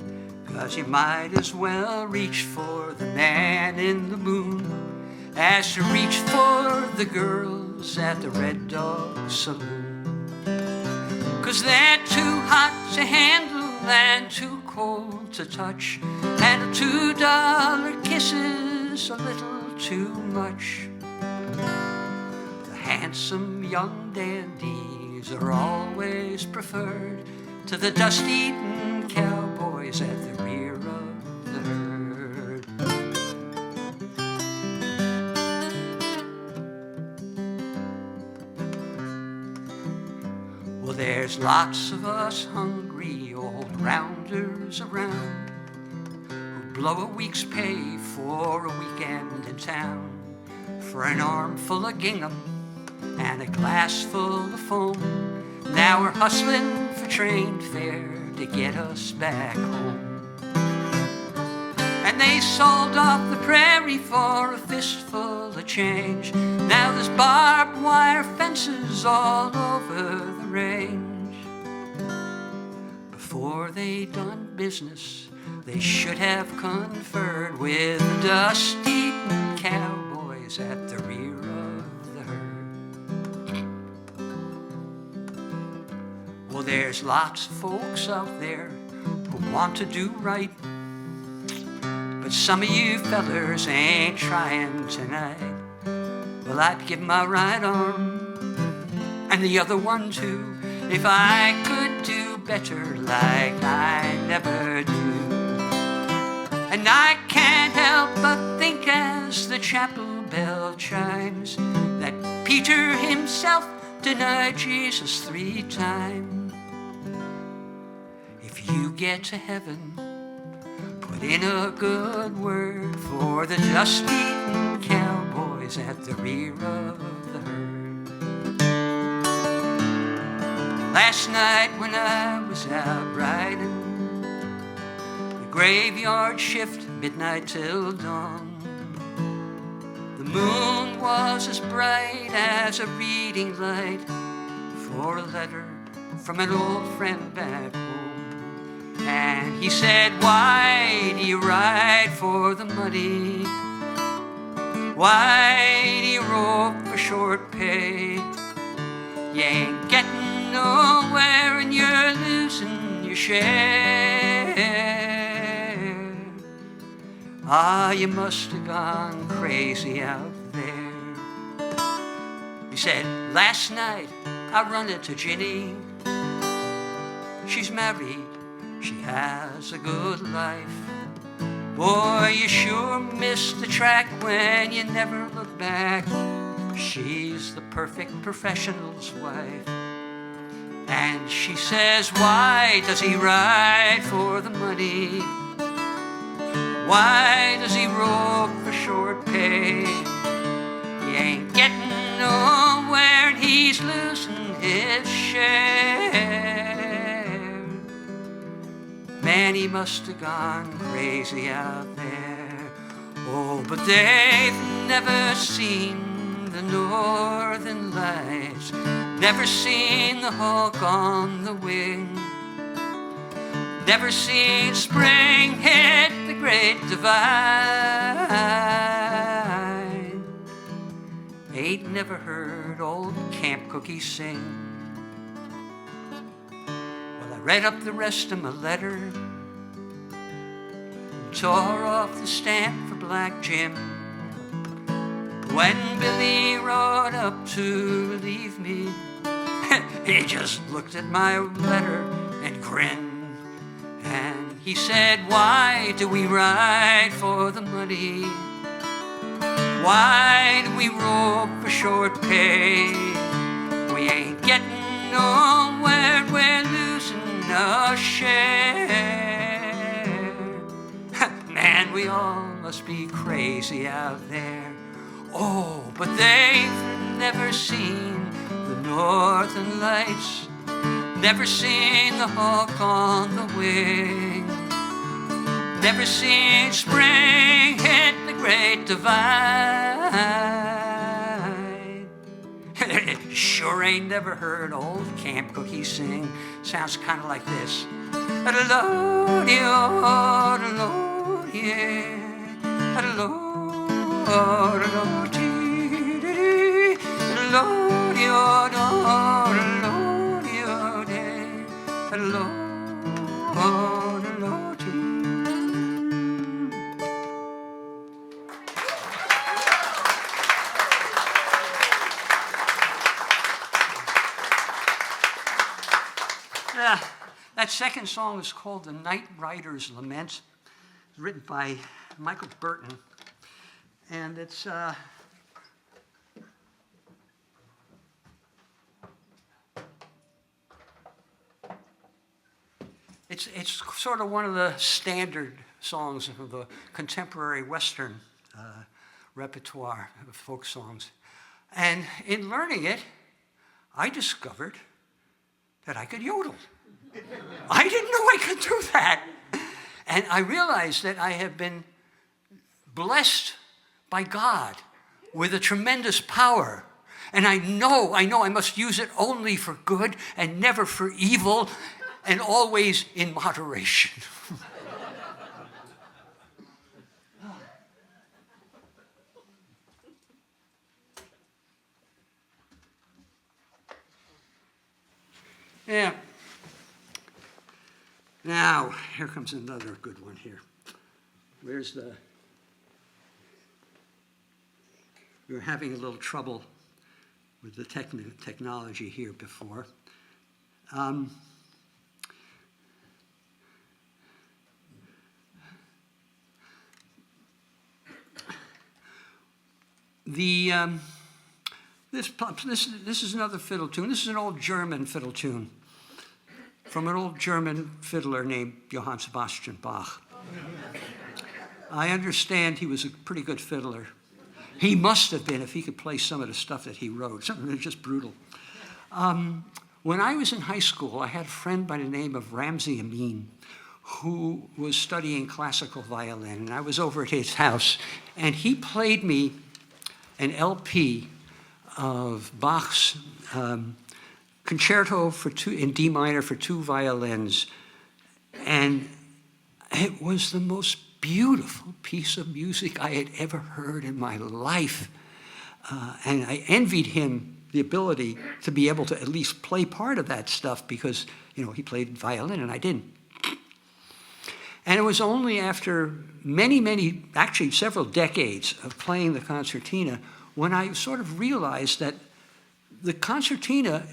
'Cause you might as well reach for the man in the moon as to reach for the girls at the Red Dog Saloon. 'Cause they're too hot to handle and too cold to touch, and a $2 kiss is a little too much. The handsome young dandies are always preferred to the dust-eaten cowboys at the rear of the herd. Well, there's lots of us hungry old rounders around who blow a week's pay for a weekend in town, for an armful of gingham and a glass full of foam. Now we're hustling for train fare to get us back home. And they sold off the prairie for a fistful of change. Now there's barbed wire fences all over the range. Before they done business, they should have conferred with the dust-eaten cowboys at the rear of the herd. Well, there's lots of folks out there who want to do right, but some of you fellers ain't trying tonight. Well, I'd give my right arm and the other one too if I could do better like I never do. And I can't help but think as the chapel bell chimes that Peter himself denied Jesus 3 times. If you get to heaven, put in a good word for the dust-eaten cowboys at the rear of the herd. Last night when I was out riding the graveyard shift, midnight till dawn, the moon was as bright as a reading light for a letter from an old friend back home. And he said, why do you ride for the money? Why do you rope for short pay? You ain't getting nowhere and you're losing your share. Ah, you must have gone crazy out there. He said, last night I run into Ginny. She's married, she has a good life. Boy, you sure missed the track when you never look back. She's the perfect professional's wife. And she says, why does he ride for the money? Why does he rope for short pay? He ain't getting nowhere and he's losing his share. Man, he must have gone crazy out there. Oh, but they've never seen the northern lights, never seen the hawk on the wing, never seen spring hit the great divide. Ain't never heard old camp cookies sing. Well, I read up the rest of my letter, tore off the stamp for Black Jim. When Billy rode up to relieve me, he just looked at my letter and grinned. And he said, why do we ride for the money? Why do we rope for short pay? We ain't getting nowhere, we're losing our share. Man, we all must be crazy out there. Oh, but they've never seen the northern lights, never seen the hawk on the wing, never seen spring hit the great divide. Sure ain't never heard old camp cookies sing. Sounds kind of like this. Lord, yeah, Lord, yeah, Lord, Lord, Lord, yeah, Lord, Lord, yeah, Lord, Lord. That second song is called The Night Rider's Lament. It's written by Michael Burton. And it's sort of one of the standard songs of the contemporary Western repertoire of folk songs. And in learning it, I discovered that I could yodel. I didn't know I could do that. And I realized that I have been blessed by God with a tremendous power. And I know I must use it only for good and never for evil, and always in moderation. Yeah. Now, here comes another good one here. Where's the... We were having a little trouble with the technology here before. This is another fiddle tune. This is an old German fiddle tune from an old German fiddler named Johann Sebastian Bach. I understand he was a pretty good fiddler. He must have been if he could play some of the stuff that he wrote. Something that was just brutal. When I was in high school, I had a friend by the name of Ramsey Amin who was studying classical violin, and I was over at his house, and he played me an LP of Bach's Concerto in D minor for 2 violins, and it was the most beautiful piece of music I had ever heard in my life. And I envied him the ability to be able to at least play part of that stuff because, he played violin and I didn't. And it was only after many, actually several decades of playing the concertina when I sort of realized that the concertina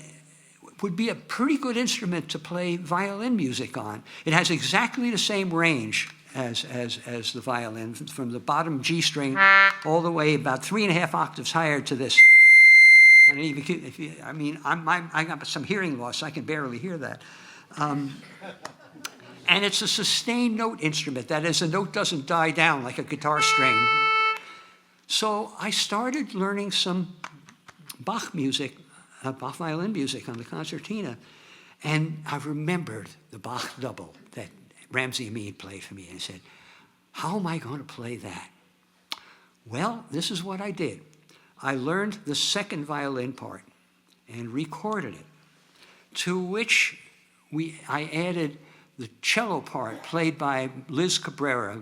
would be a pretty good instrument to play violin music on. It has exactly the same range as the violin, from the bottom G string all the way about 3.5 octaves higher to this. And I got some hearing loss. I can barely hear that. And it's a sustained note instrument. That is, a note doesn't die down like a guitar string. So I started learning some Bach music, Bach violin music on the concertina. And I remembered the Bach double that Ramsey Amin played for me. And I said, how am I going to play that? Well, this is what I did. I learned the second violin part and recorded it, to which I added the cello part played by Liz Cabrera, a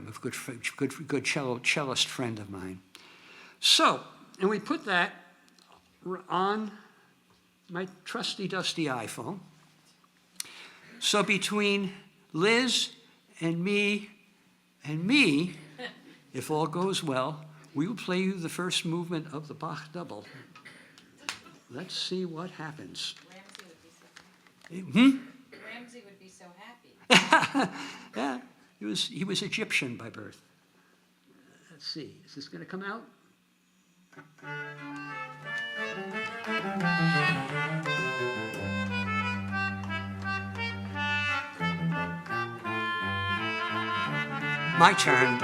good cellist friend of mine. So, and we put that on my trusty, dusty iPhone. So between Liz and me, if all goes well, we will play you the first movement of the Bach double. Let's see what happens. Ramsey would be so happy. Yeah, he was Egyptian by birth. Let's see, is this going to come out? My turn.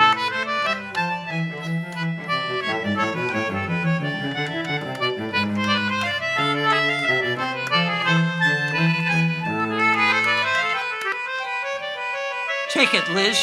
Take it, Liz.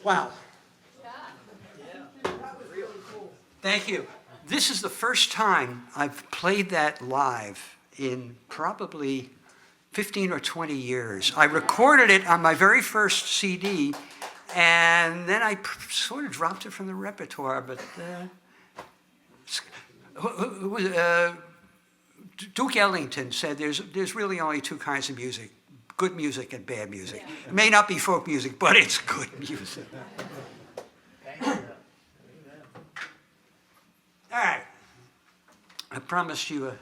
Wow. Thank you. This is the first time I've played that live in probably 15 or 20 years. I recorded it on my very first CD, and then I sort of dropped it from the repertoire, but Duke Ellington said there's really only two kinds of music, good music and bad music. It may not be folk music, but it's good music. All right. I promised you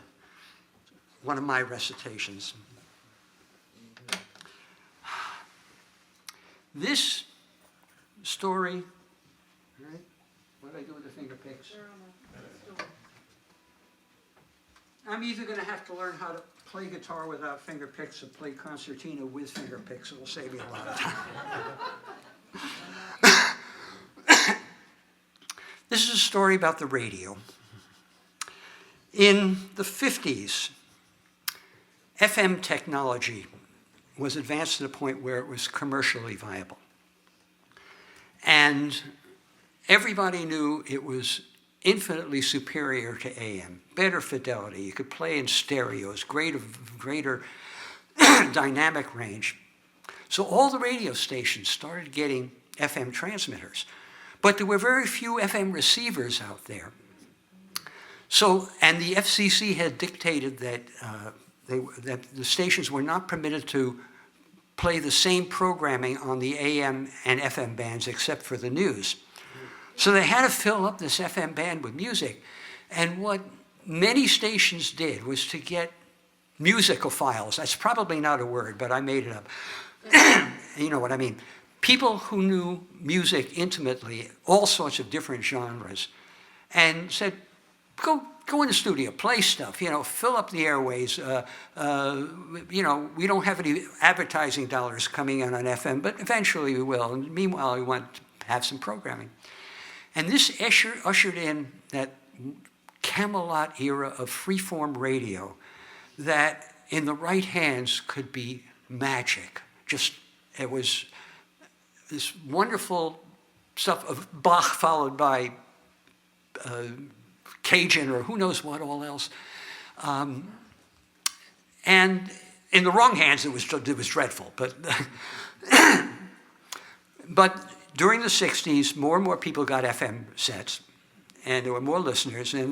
one of my recitations. This story, all right, what do I do with the finger picks? I'm either going to have to learn how to play guitar without finger picks or play concertina with finger picks. It'll save me a lot of time. This is a story about the radio. In the 50s, FM technology was advanced to the point where it was commercially viable. And everybody knew it was infinitely superior to AM, better fidelity. You could play in stereos, greater dynamic range. So all the radio stations started getting FM transmitters. But there were very few FM receivers out there. So, and the FCC had dictated that that the stations were not permitted to play the same programming on the AM and FM bands except for the news. So they had to fill up this FM band with music. And what many stations did was to get musical files. That's probably not a word, but I made it up. You know what I mean. People who knew music intimately, all sorts of different genres, and said, go in the studio, play stuff, fill up the airways. We don't have any advertising dollars coming in on FM, but eventually we will. And meanwhile, we want to have some programming. And this ushered in that Camelot era of freeform radio that in the right hands could be magic. It was this wonderful stuff of Bach followed by Cajun or who knows what all else. And in the wrong hands, it was dreadful. But during the 60s, more and more people got FM sets, and there were more listeners, and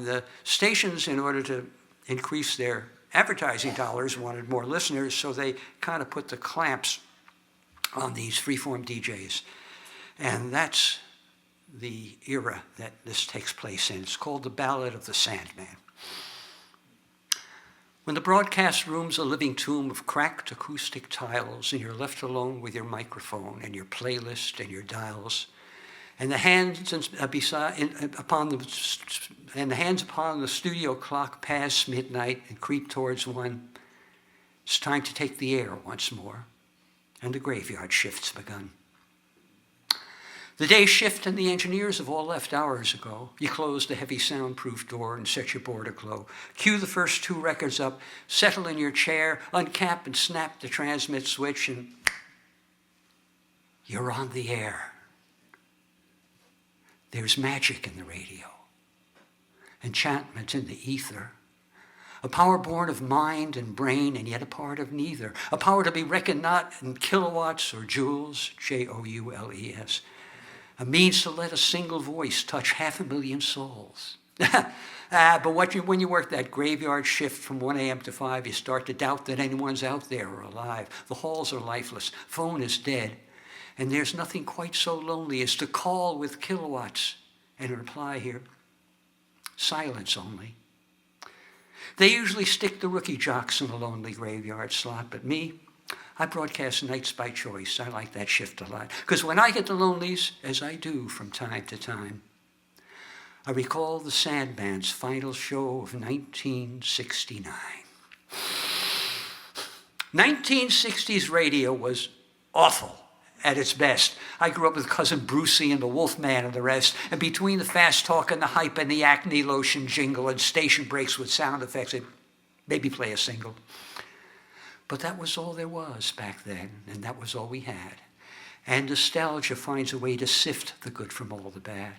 the stations, in order to increase their advertising dollars, wanted more listeners, so they kind of put the clamps on these freeform DJs. And that's the era that this takes place in. It's called the Ballad of the Sandman. When the broadcast room's a living tomb of cracked acoustic tiles, and you're left alone with your microphone and your playlist and your dials, and the hands upon the studio clock pass midnight and creep towards 1, it's time to take the air once more, and the graveyard shift's begun. The day shift and the engineers have all left hours ago. You close the heavy soundproof door and set your board aglow. Cue the first 2 records up, settle in your chair, uncap and snap the transmit switch, and you're on the air. There's magic in the radio, enchantment in the ether, a power born of mind and brain and yet a part of neither, a power to be reckoned not in kilowatts or joules, Joules, a means to let a single voice touch 500,000 souls. But when you work that graveyard shift from 1 a.m. to 5, you start to doubt that anyone's out there or alive. The halls are lifeless, phone is dead, and there's nothing quite so lonely as to call with kilowatts and reply here, silence only. They usually stick the rookie jocks in a lonely graveyard slot, but me, I broadcast nights by choice. I like that shift a lot. Because when I get the lonelies, as I do from time to time, I recall the Sandman's final show of 1969. 1960s radio was awful at its best. I grew up with Cousin Brucey and the Wolfman and the rest, and between the fast talk and the hype and the acne lotion jingle and station breaks with sound effects, I'd maybe play a single. But that was all there was back then, and that was all we had. And nostalgia finds a way to sift the good from all the bad.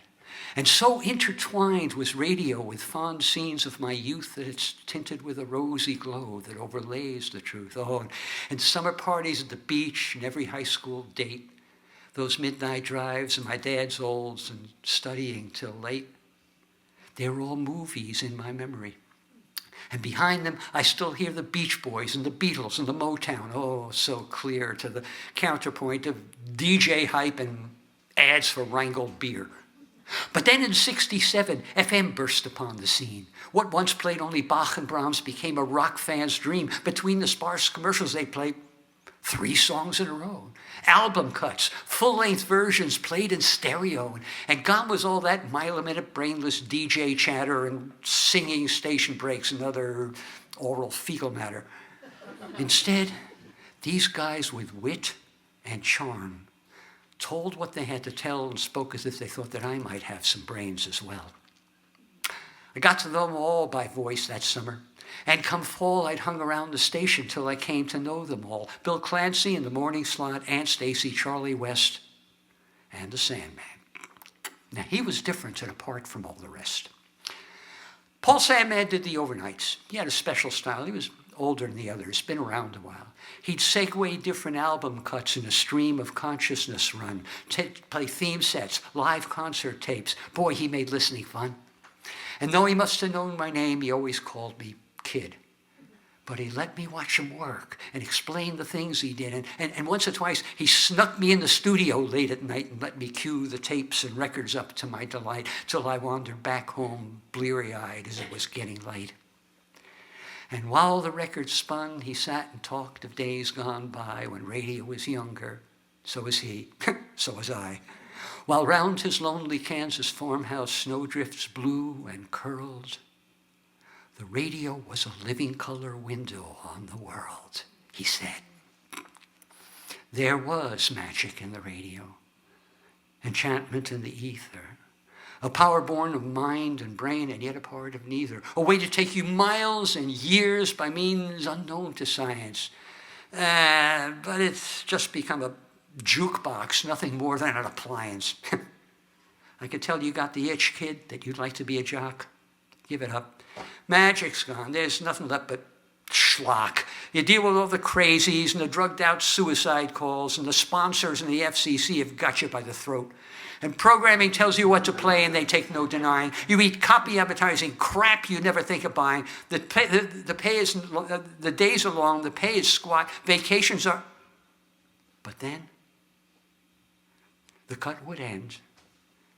And so intertwined was radio with fond scenes of my youth that it's tinted with a rosy glow that overlays the truth. Oh, and summer parties at the beach and every high school date, those midnight drives and my dad's olds and studying till late. They're all movies in my memory. And behind them, I still hear the Beach Boys and the Beatles and the Motown, oh, so clear to the counterpoint of DJ hype and ads for Rheingold beer. But then in '67, FM burst upon the scene. What once played only Bach and Brahms became a rock fan's dream. Between the sparse commercials, they played 3 songs in a row. Album cuts, full-length versions played in stereo. And gone was all that mile-a-minute brainless DJ chatter and singing station breaks and other oral fecal matter. Instead, these guys with wit and charm told what they had to tell and spoke as if they thought that I might have some brains as well. I got to know them all by voice that summer. And come fall, I'd hung around the station till I came to know them all. Bill Clancy in the morning slot, Aunt Stacy, Charlie West, and the Sandman. Now, he was different and apart from all the rest. Paul Sandman did the overnights. He had a special style. He was older than the others, been around a while. He'd segue different album cuts in a stream of consciousness run, play theme sets, live concert tapes. Boy, he made listening fun. And though he must have known my name, he always called me Kid. But he let me watch him work and explain the things he did. And once or twice, he snuck me in the studio late at night and let me cue the tapes and records up to my delight till I wandered back home bleary-eyed as it was getting light. And while the records spun, he sat and talked of days gone by when radio was younger. So was he, so was I. While round his lonely Kansas farmhouse snowdrifts blew and curled, the radio was a living color window on the world, he said. There was magic in the radio, enchantment in the ether, a power born of mind and brain and yet a part of neither, a way to take you miles and years by means unknown to science. But it's just become a jukebox, nothing more than an appliance. I could tell you got the itch, kid, that you'd like to be a jock. Give it up. Magic's gone. There's nothing left but schlock. You deal with all the crazies and the drugged-out suicide calls, and the sponsors and the FCC have got you by the throat. And programming tells you what to play, and they take no denying. You eat copy advertising crap you never think of buying. The days are long, the pay is squat, vacations are... But then, the cut would end,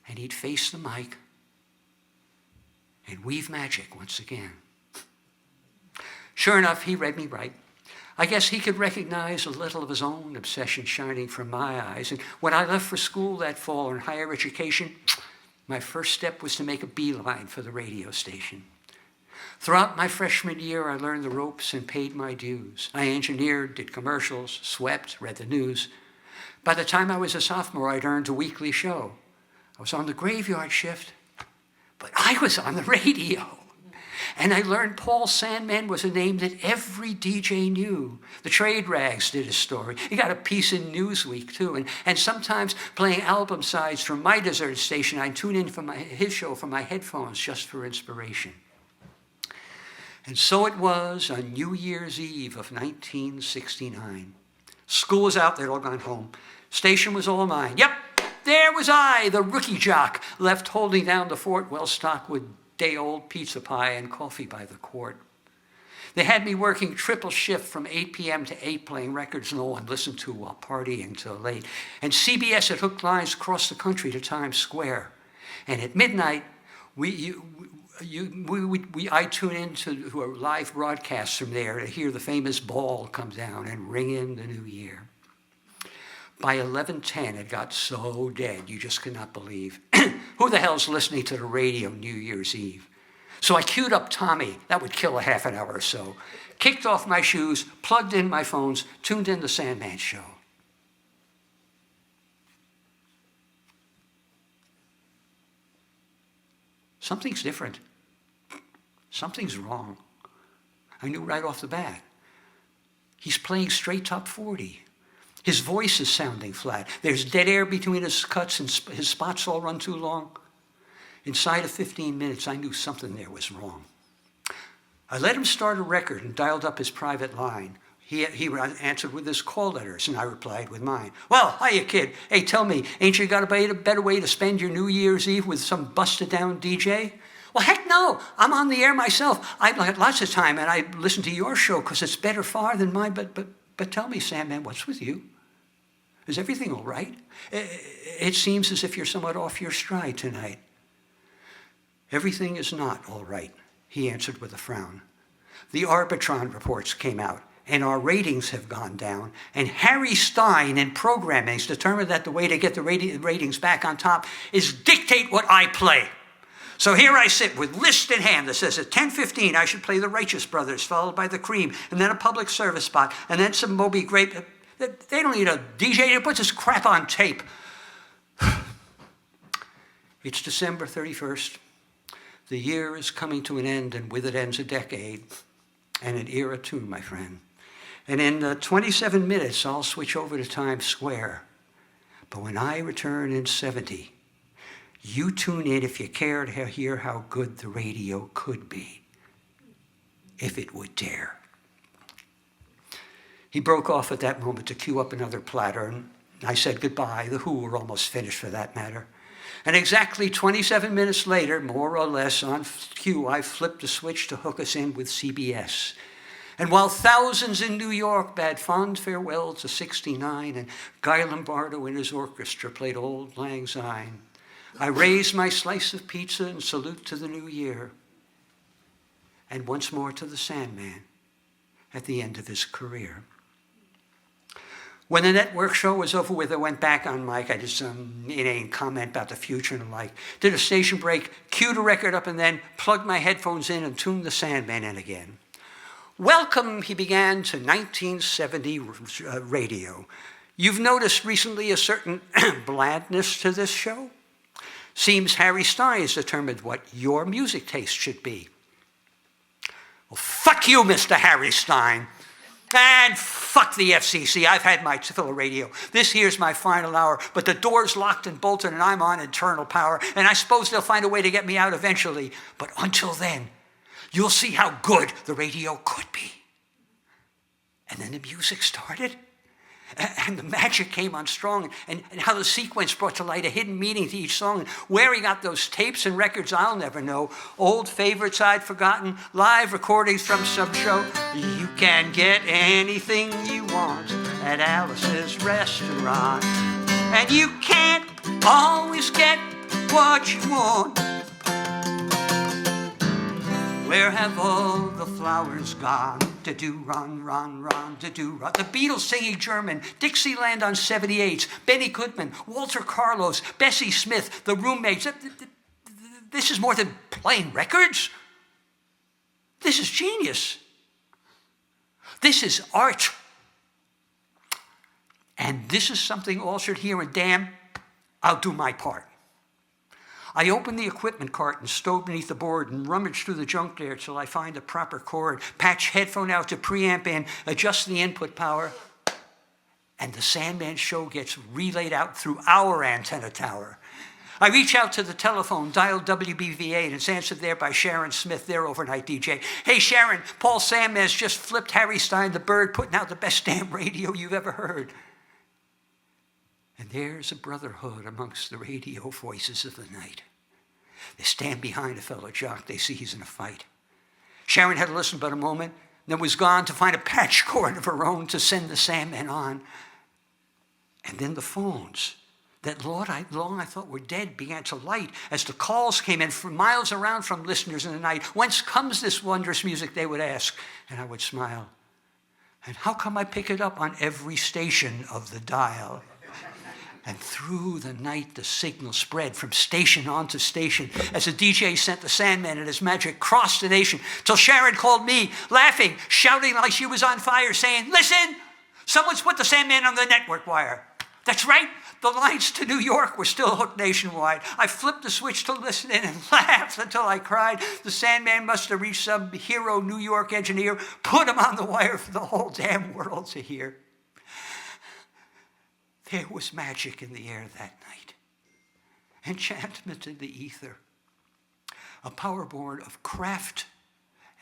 and he'd face the mic and weave magic once again. Sure enough, he read me right. I guess he could recognize a little of his own obsession shining from my eyes. And when I left for school that fall in higher education, my first step was to make a beeline for the radio station. Throughout my freshman year, I learned the ropes and paid my dues. I engineered, did commercials, swept, read the news. By the time I was a sophomore, I'd earned a weekly show. I was on the graveyard shift, but I was on the radio. And I learned Paul Sandman was a name that every DJ knew. The Trade Rags did a story. He got a piece in Newsweek, too. And sometimes playing album sides from my desert station, I'd tune in for his show from my headphones just for inspiration. And so it was on New Year's Eve of 1969. School was out, they'd all gone home. Station was all mine. Yep, there was I, the rookie jock, left holding down the fort, well stocked with day-old pizza pie and coffee by the quart. They had me working triple shift from 8 p.m. to 8, playing records no one listened to while partying till late. And CBS had hooked lines across the country to Times Square. And at midnight, I'd tune into a live broadcast from there to hear the famous ball come down and ring in the new year. By 11:10, it got so dead, you just could not believe. Who the hell's listening to the radio New Year's Eve? So I queued up Tommy. That would kill a half an hour or so. Kicked off my shoes, plugged in my phones, tuned in the Sandman Show. Something's different. Something's wrong. I knew right off the bat. He's playing straight top 40. His voice is sounding flat. There's dead air between his cuts and his spots all run too long. Inside of 15 minutes, I knew something there was wrong. I let him start a record and dialed up his private line. He answered with his call letters, and I replied with mine. Well, hiya, kid. Hey, tell me, ain't you got a better way to spend your New Year's Eve with some busted-down DJ? Well, heck no. I'm on the air myself. I've got lots of time, and I listen to your show because it's better far than mine. But tell me, Sandman, what's with you? Is everything all right? It seems as if you're somewhat off your stride tonight. Everything is not all right, he answered with a frown. The Arbitron reports came out, and our ratings have gone down. And Harry Stein in programming has determined that the way to get the ratings back on top is dictate what I play. So here I sit with list in hand that says at 10:15 I should play the Righteous Brothers, followed by the Cream, and then a public service spot, and then some Moby Grape. They don't need a DJ to put this crap on tape. It's December 31st. The year is coming to an end, and with it ends a decade, and an era too, my friend. And in 27 minutes, I'll switch over to Times Square. But when I return in 70, you tune in if you care to hear how good the radio could be, if it would dare. He broke off at that moment to cue up another platter, and I said goodbye. The Who were almost finished, for that matter. And exactly 27 minutes later, more or less on cue, I flipped a switch to hook us in with CBS. And while thousands in New York bade fond farewell to 69, and Guy Lombardo and his orchestra played Auld Lang Syne, I raised my slice of pizza in salute to the new year, and once more to the Sandman at the end of his career. When the network show was over with, I went back on mic. I did some inane comment about the future and the like. Did a station break, queued a record up, and then plugged my headphones in and tuned the Sandman in again. Welcome, he began, to 1970 radio. You've noticed recently a certain blandness to this show? Seems Harry Stein has determined what your music taste should be. Well, fuck you, Mr. Harry Stein. And fuck the FCC. I've had my fill of radio. This here's my final hour, but the door's locked and bolted and I'm on internal power, and I suppose they'll find a way to get me out eventually. But until then, you'll see how good the radio could be. And then the music started, and the magic came on strong, and how the sequence brought to light a hidden meaning to each song. And where he got those tapes and records, I'll never know. Old favorites I'd forgotten, live recordings from some show. You can get anything you want at Alice's restaurant, and you can't always get what you want. Where have all the flowers gone? To do run, run, run, to do run. The Beatles singing German, Dixieland on 78s, Benny Goodman, Walter Carlos, Bessie Smith, the Roommates. This is more than playing records. This is genius. This is art. And this is something all should hear, and damn, I'll do my part. I open the equipment cart and stove beneath the board and rummage through the junk there till I find the proper cord, patch headphone out to preamp in, adjust the input power, and the Sandman show gets relayed out through our antenna tower. I reach out to the telephone, dial WBVA, and it's answered there by Sharon Smith, their overnight DJ. Hey, Sharon, Paul Sandman's just flipped Harry Stein the Bird, putting out the best damn radio you've ever heard. And there's a brotherhood amongst the radio voices of the night. They stand behind a fellow jock. They see he's in a fight. Sharon had to listen but a moment, then was gone to find a patch cord of her own to send the Sandman on. And then the phones that long I thought were dead began to light as the calls came in from miles around from listeners in the night. Whence comes this wondrous music, they would ask, and I would smile. And how come I pick it up on every station of the dial? And through the night, the signal spread from station onto station as the DJ sent the Sandman and his magic across the nation, till Sharon called me, laughing, shouting like she was on fire, saying, listen, someone's put the Sandman on the network wire. That's right, the lines to New York were still hooked nationwide. I flipped the switch to listen in and laughed until I cried. The Sandman must have reached some hero New York engineer, put him on the wire for the whole damn world to hear. There was magic in the air that night, enchantment in the ether, a power born of craft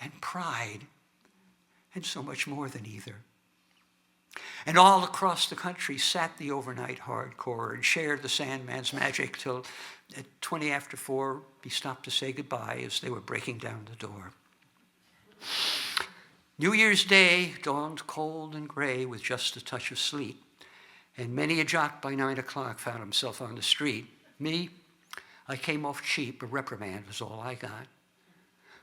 and pride, and so much more than either. And all across the country sat the overnight hardcore and shared the Sandman's magic till at 20 after 4, he stopped to say goodbye as they were breaking down the door. New Year's Day dawned cold and gray with just a touch of sleet, and many a jock by 9 o'clock found himself on the street. Me, I came off cheap. A reprimand was all I got.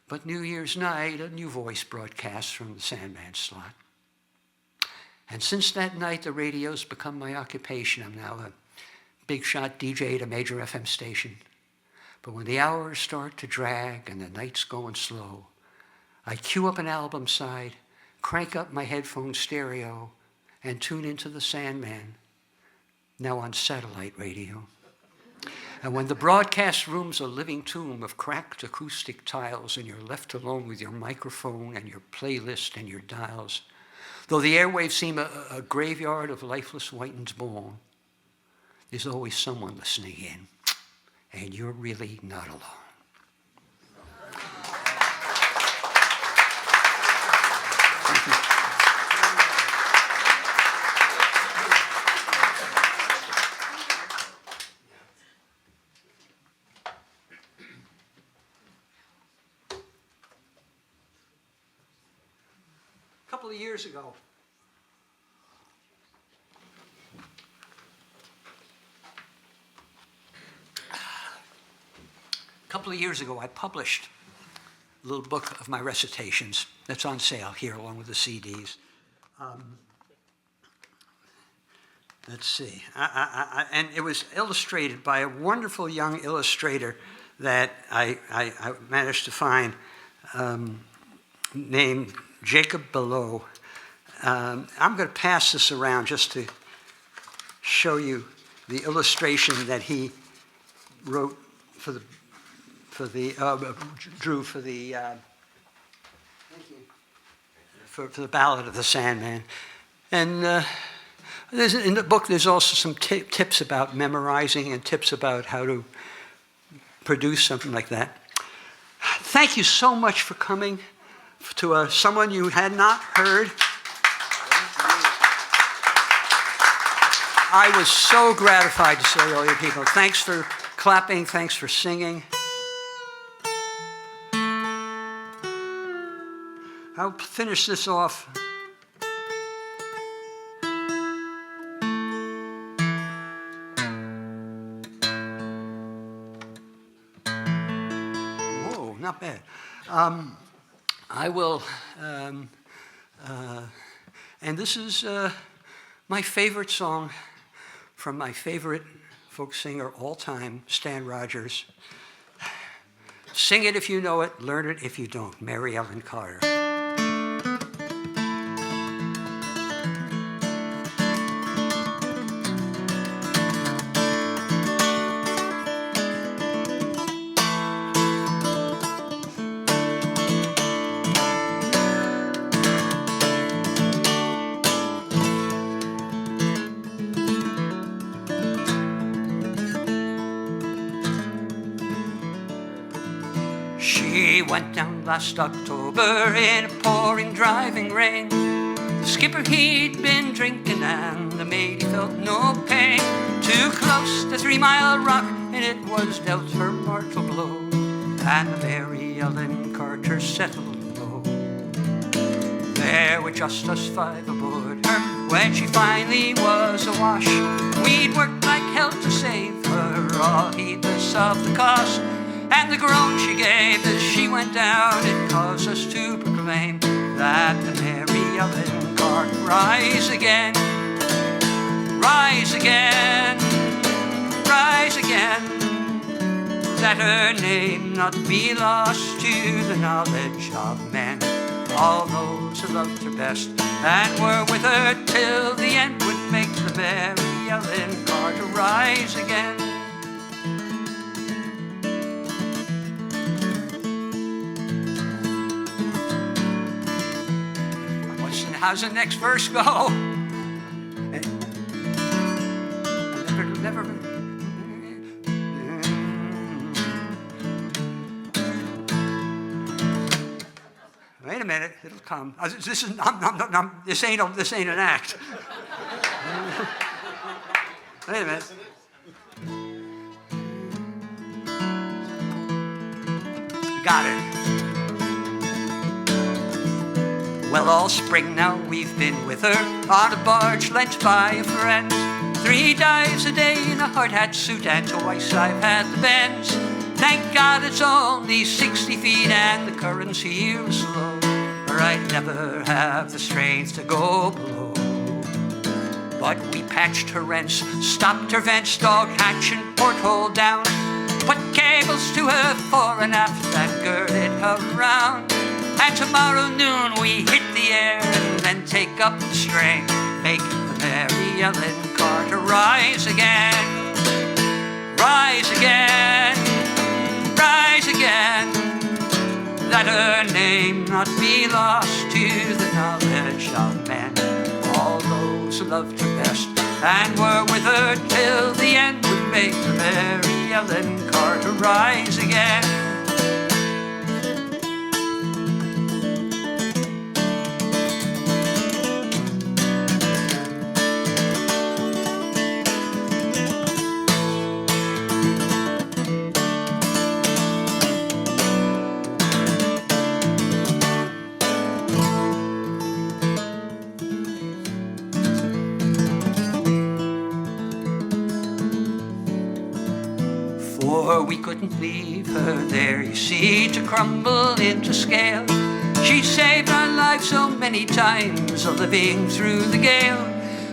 But New Year's night, a new voice broadcast from the Sandman slot. And since that night, the radio's become my occupation. I'm now a big shot DJ at a major FM station. But when the hours start to drag and the night's going slow, I cue up an album side, crank up my headphone stereo, and tune into the Sandman, now on satellite radio. And when the broadcast room's a living tomb of cracked acoustic tiles and you're left alone with your microphone and your playlist and your dials, though the airwaves seem a graveyard of lifeless whitened bone, there's always someone listening in, and you're really not alone. A couple of years ago, I published a little book of my recitations that's on sale here along with the CDs. Let's see. And it was illustrated by a wonderful young illustrator that I managed to find named Jacob Below. I'm going to pass this around just to show you the illustration that he wrote drew for the Ballad of the Sandman. And in the book, there's also some tips about memorizing and tips about how to produce something like that. Thank you so much for coming to someone you had not heard. I was so gratified to see all you people. Thanks for clapping. Thanks for singing. I'll finish this off. Whoa, not bad. I will, and this is my favorite song from my favorite folk singer all time, Stan Rogers. Sing it if you know it, learn it if you don't. Mary Ellen Carter. She went down last October in a pouring, driving rain. The skipper, he'd been drinking and the mate, he felt no pain. Too close to 3 Mile Rock, and it was dealt her mortal blow. And the Mary Ellen Carter settled low. There were just us 5 aboard her when she finally was awash. We'd worked like hell to save her, all heedless of the cost. And the groan she gave as she went down, it caused us to proclaim that the Mary Ellen Carter rise again, rise again, rise again. That her name not be lost to the knowledge of men. All those who loved her best and were with her till the end would make the Mary Ellen Carter rise again. How's the next verse go? never. Wait a minute, it'll come. This ain't an act. Wait a minute. Got it. Well, all spring now we've been with her on a barge lent by a friend. 3 dives a day in a hard hat suit, and twice I've had the bends. Thank God it's only 60 feet and the currents here are slow, or I'd never have the strength to go below. But we patched her rents, stopped her vents, dog hatch and porthole down, put cables to her fore and aft and girded her round. And tomorrow noon we hit the air and then take up the strain, make the Mary Ellen Carter rise again, rise again, rise again, that her name not be lost to the knowledge of men. All those who loved her best and were with her till the end would make the Mary Ellen Carter rise again. For we couldn't leave her there, you see, to crumble into scale. She saved our lives so many times, living through the gale,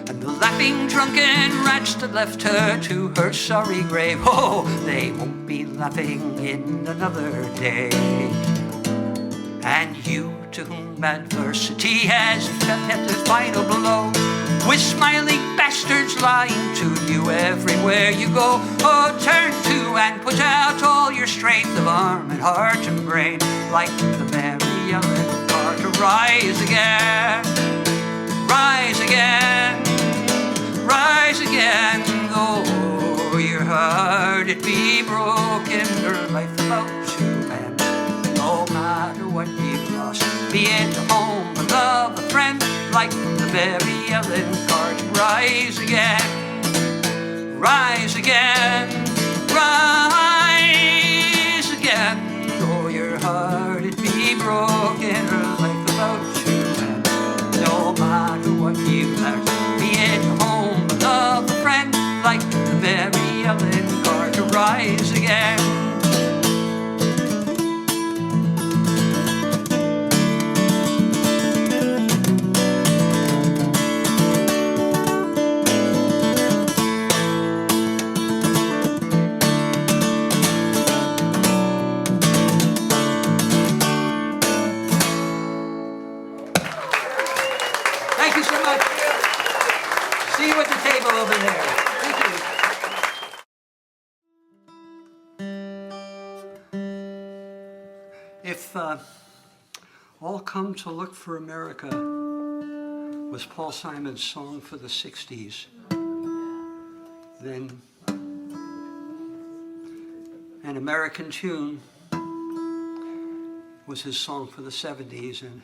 and the laughing drunken rats that left her to her sorry grave, oh, they won't be laughing in another day. And you, to whom adversity has dealt the final blow, with smiling bastards lying to you everywhere you go, oh, turn to and put out all your strength of arm and heart and brain, like the Mary Ellen Carter, rise again, rise again, rise again. Though your heart it be broken, her life about to end. No matter what you've lost, be it a home, a love, a friend, like the Mary Ellen Carter, rise again, rise again, rise again. Though your heart it be broken, her life about to end. No matter what you've left, be it a home, a love, a friend, like the Mary Ellen Carter, rise again. Thank you so much. See you at the table over there. Thank you. If All Come to Look for America was Paul Simon's song for the 60s, then An American Tune was his song for the 70s, and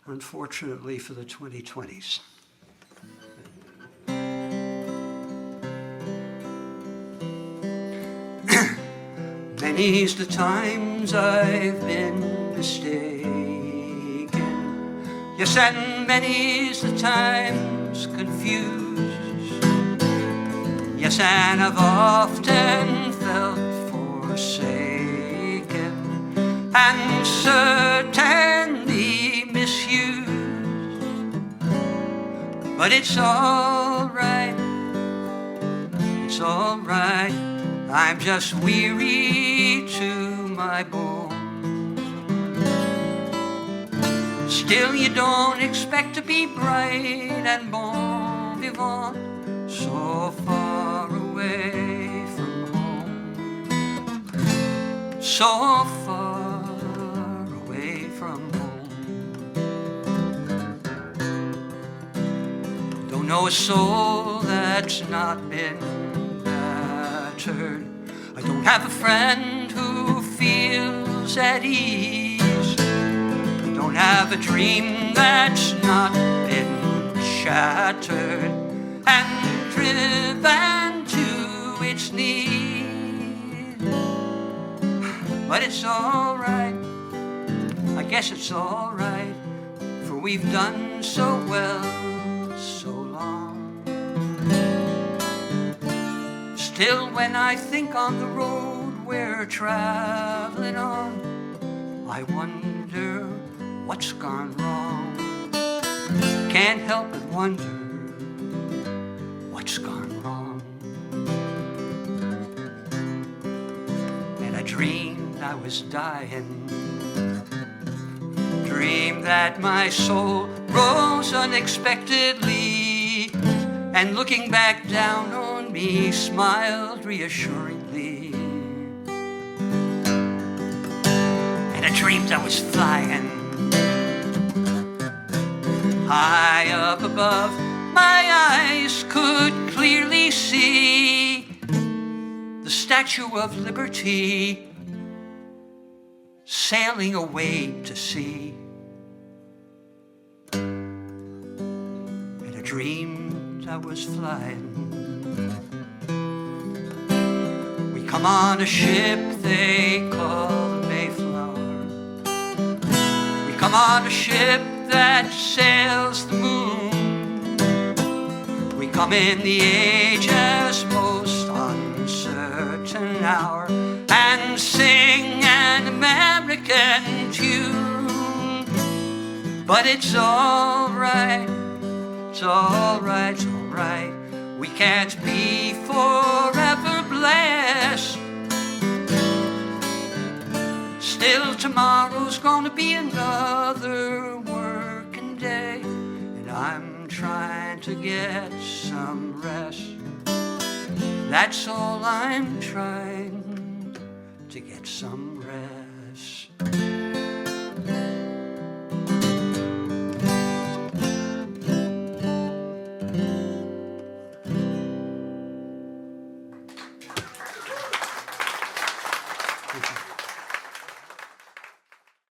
unfortunately for the 2020s. Many's the times I've been mistaken, yes, and many's the times confused, yes, and I've often felt forsaken and certainly misused. But it's all right, it's all right, I'm just weary to my bone. Still you don't expect to be bright and bon vivant so far away from home, so far away from home. Don't know a soul that's not been shattered. I don't have a friend who feels at ease. Don't have a dream that's not been shattered and driven to its knees. But it's all right, I guess it's all right, for we've done so well so long. Still, when I think on the road we're traveling on, I wonder what's gone wrong. Can't help but wonder what's gone wrong. And I dreamed I was dying, dreamed that my soul rose unexpectedly, and looking back down on me smiled reassuringly. And I dreamed I was flying high up above. My eyes could clearly see the Statue of Liberty sailing away to sea. And I dreamed I was flying. We come on a ship they call the Mayflower. We come on a ship that sails the moon. We come in the age's most uncertain hour and sing an American tune. But it's all right, it's all right, it's all right. We can't be forever blessed. Still, tomorrow's gonna be another working day, and I'm trying to get some rest. That's all I'm trying, to get some rest.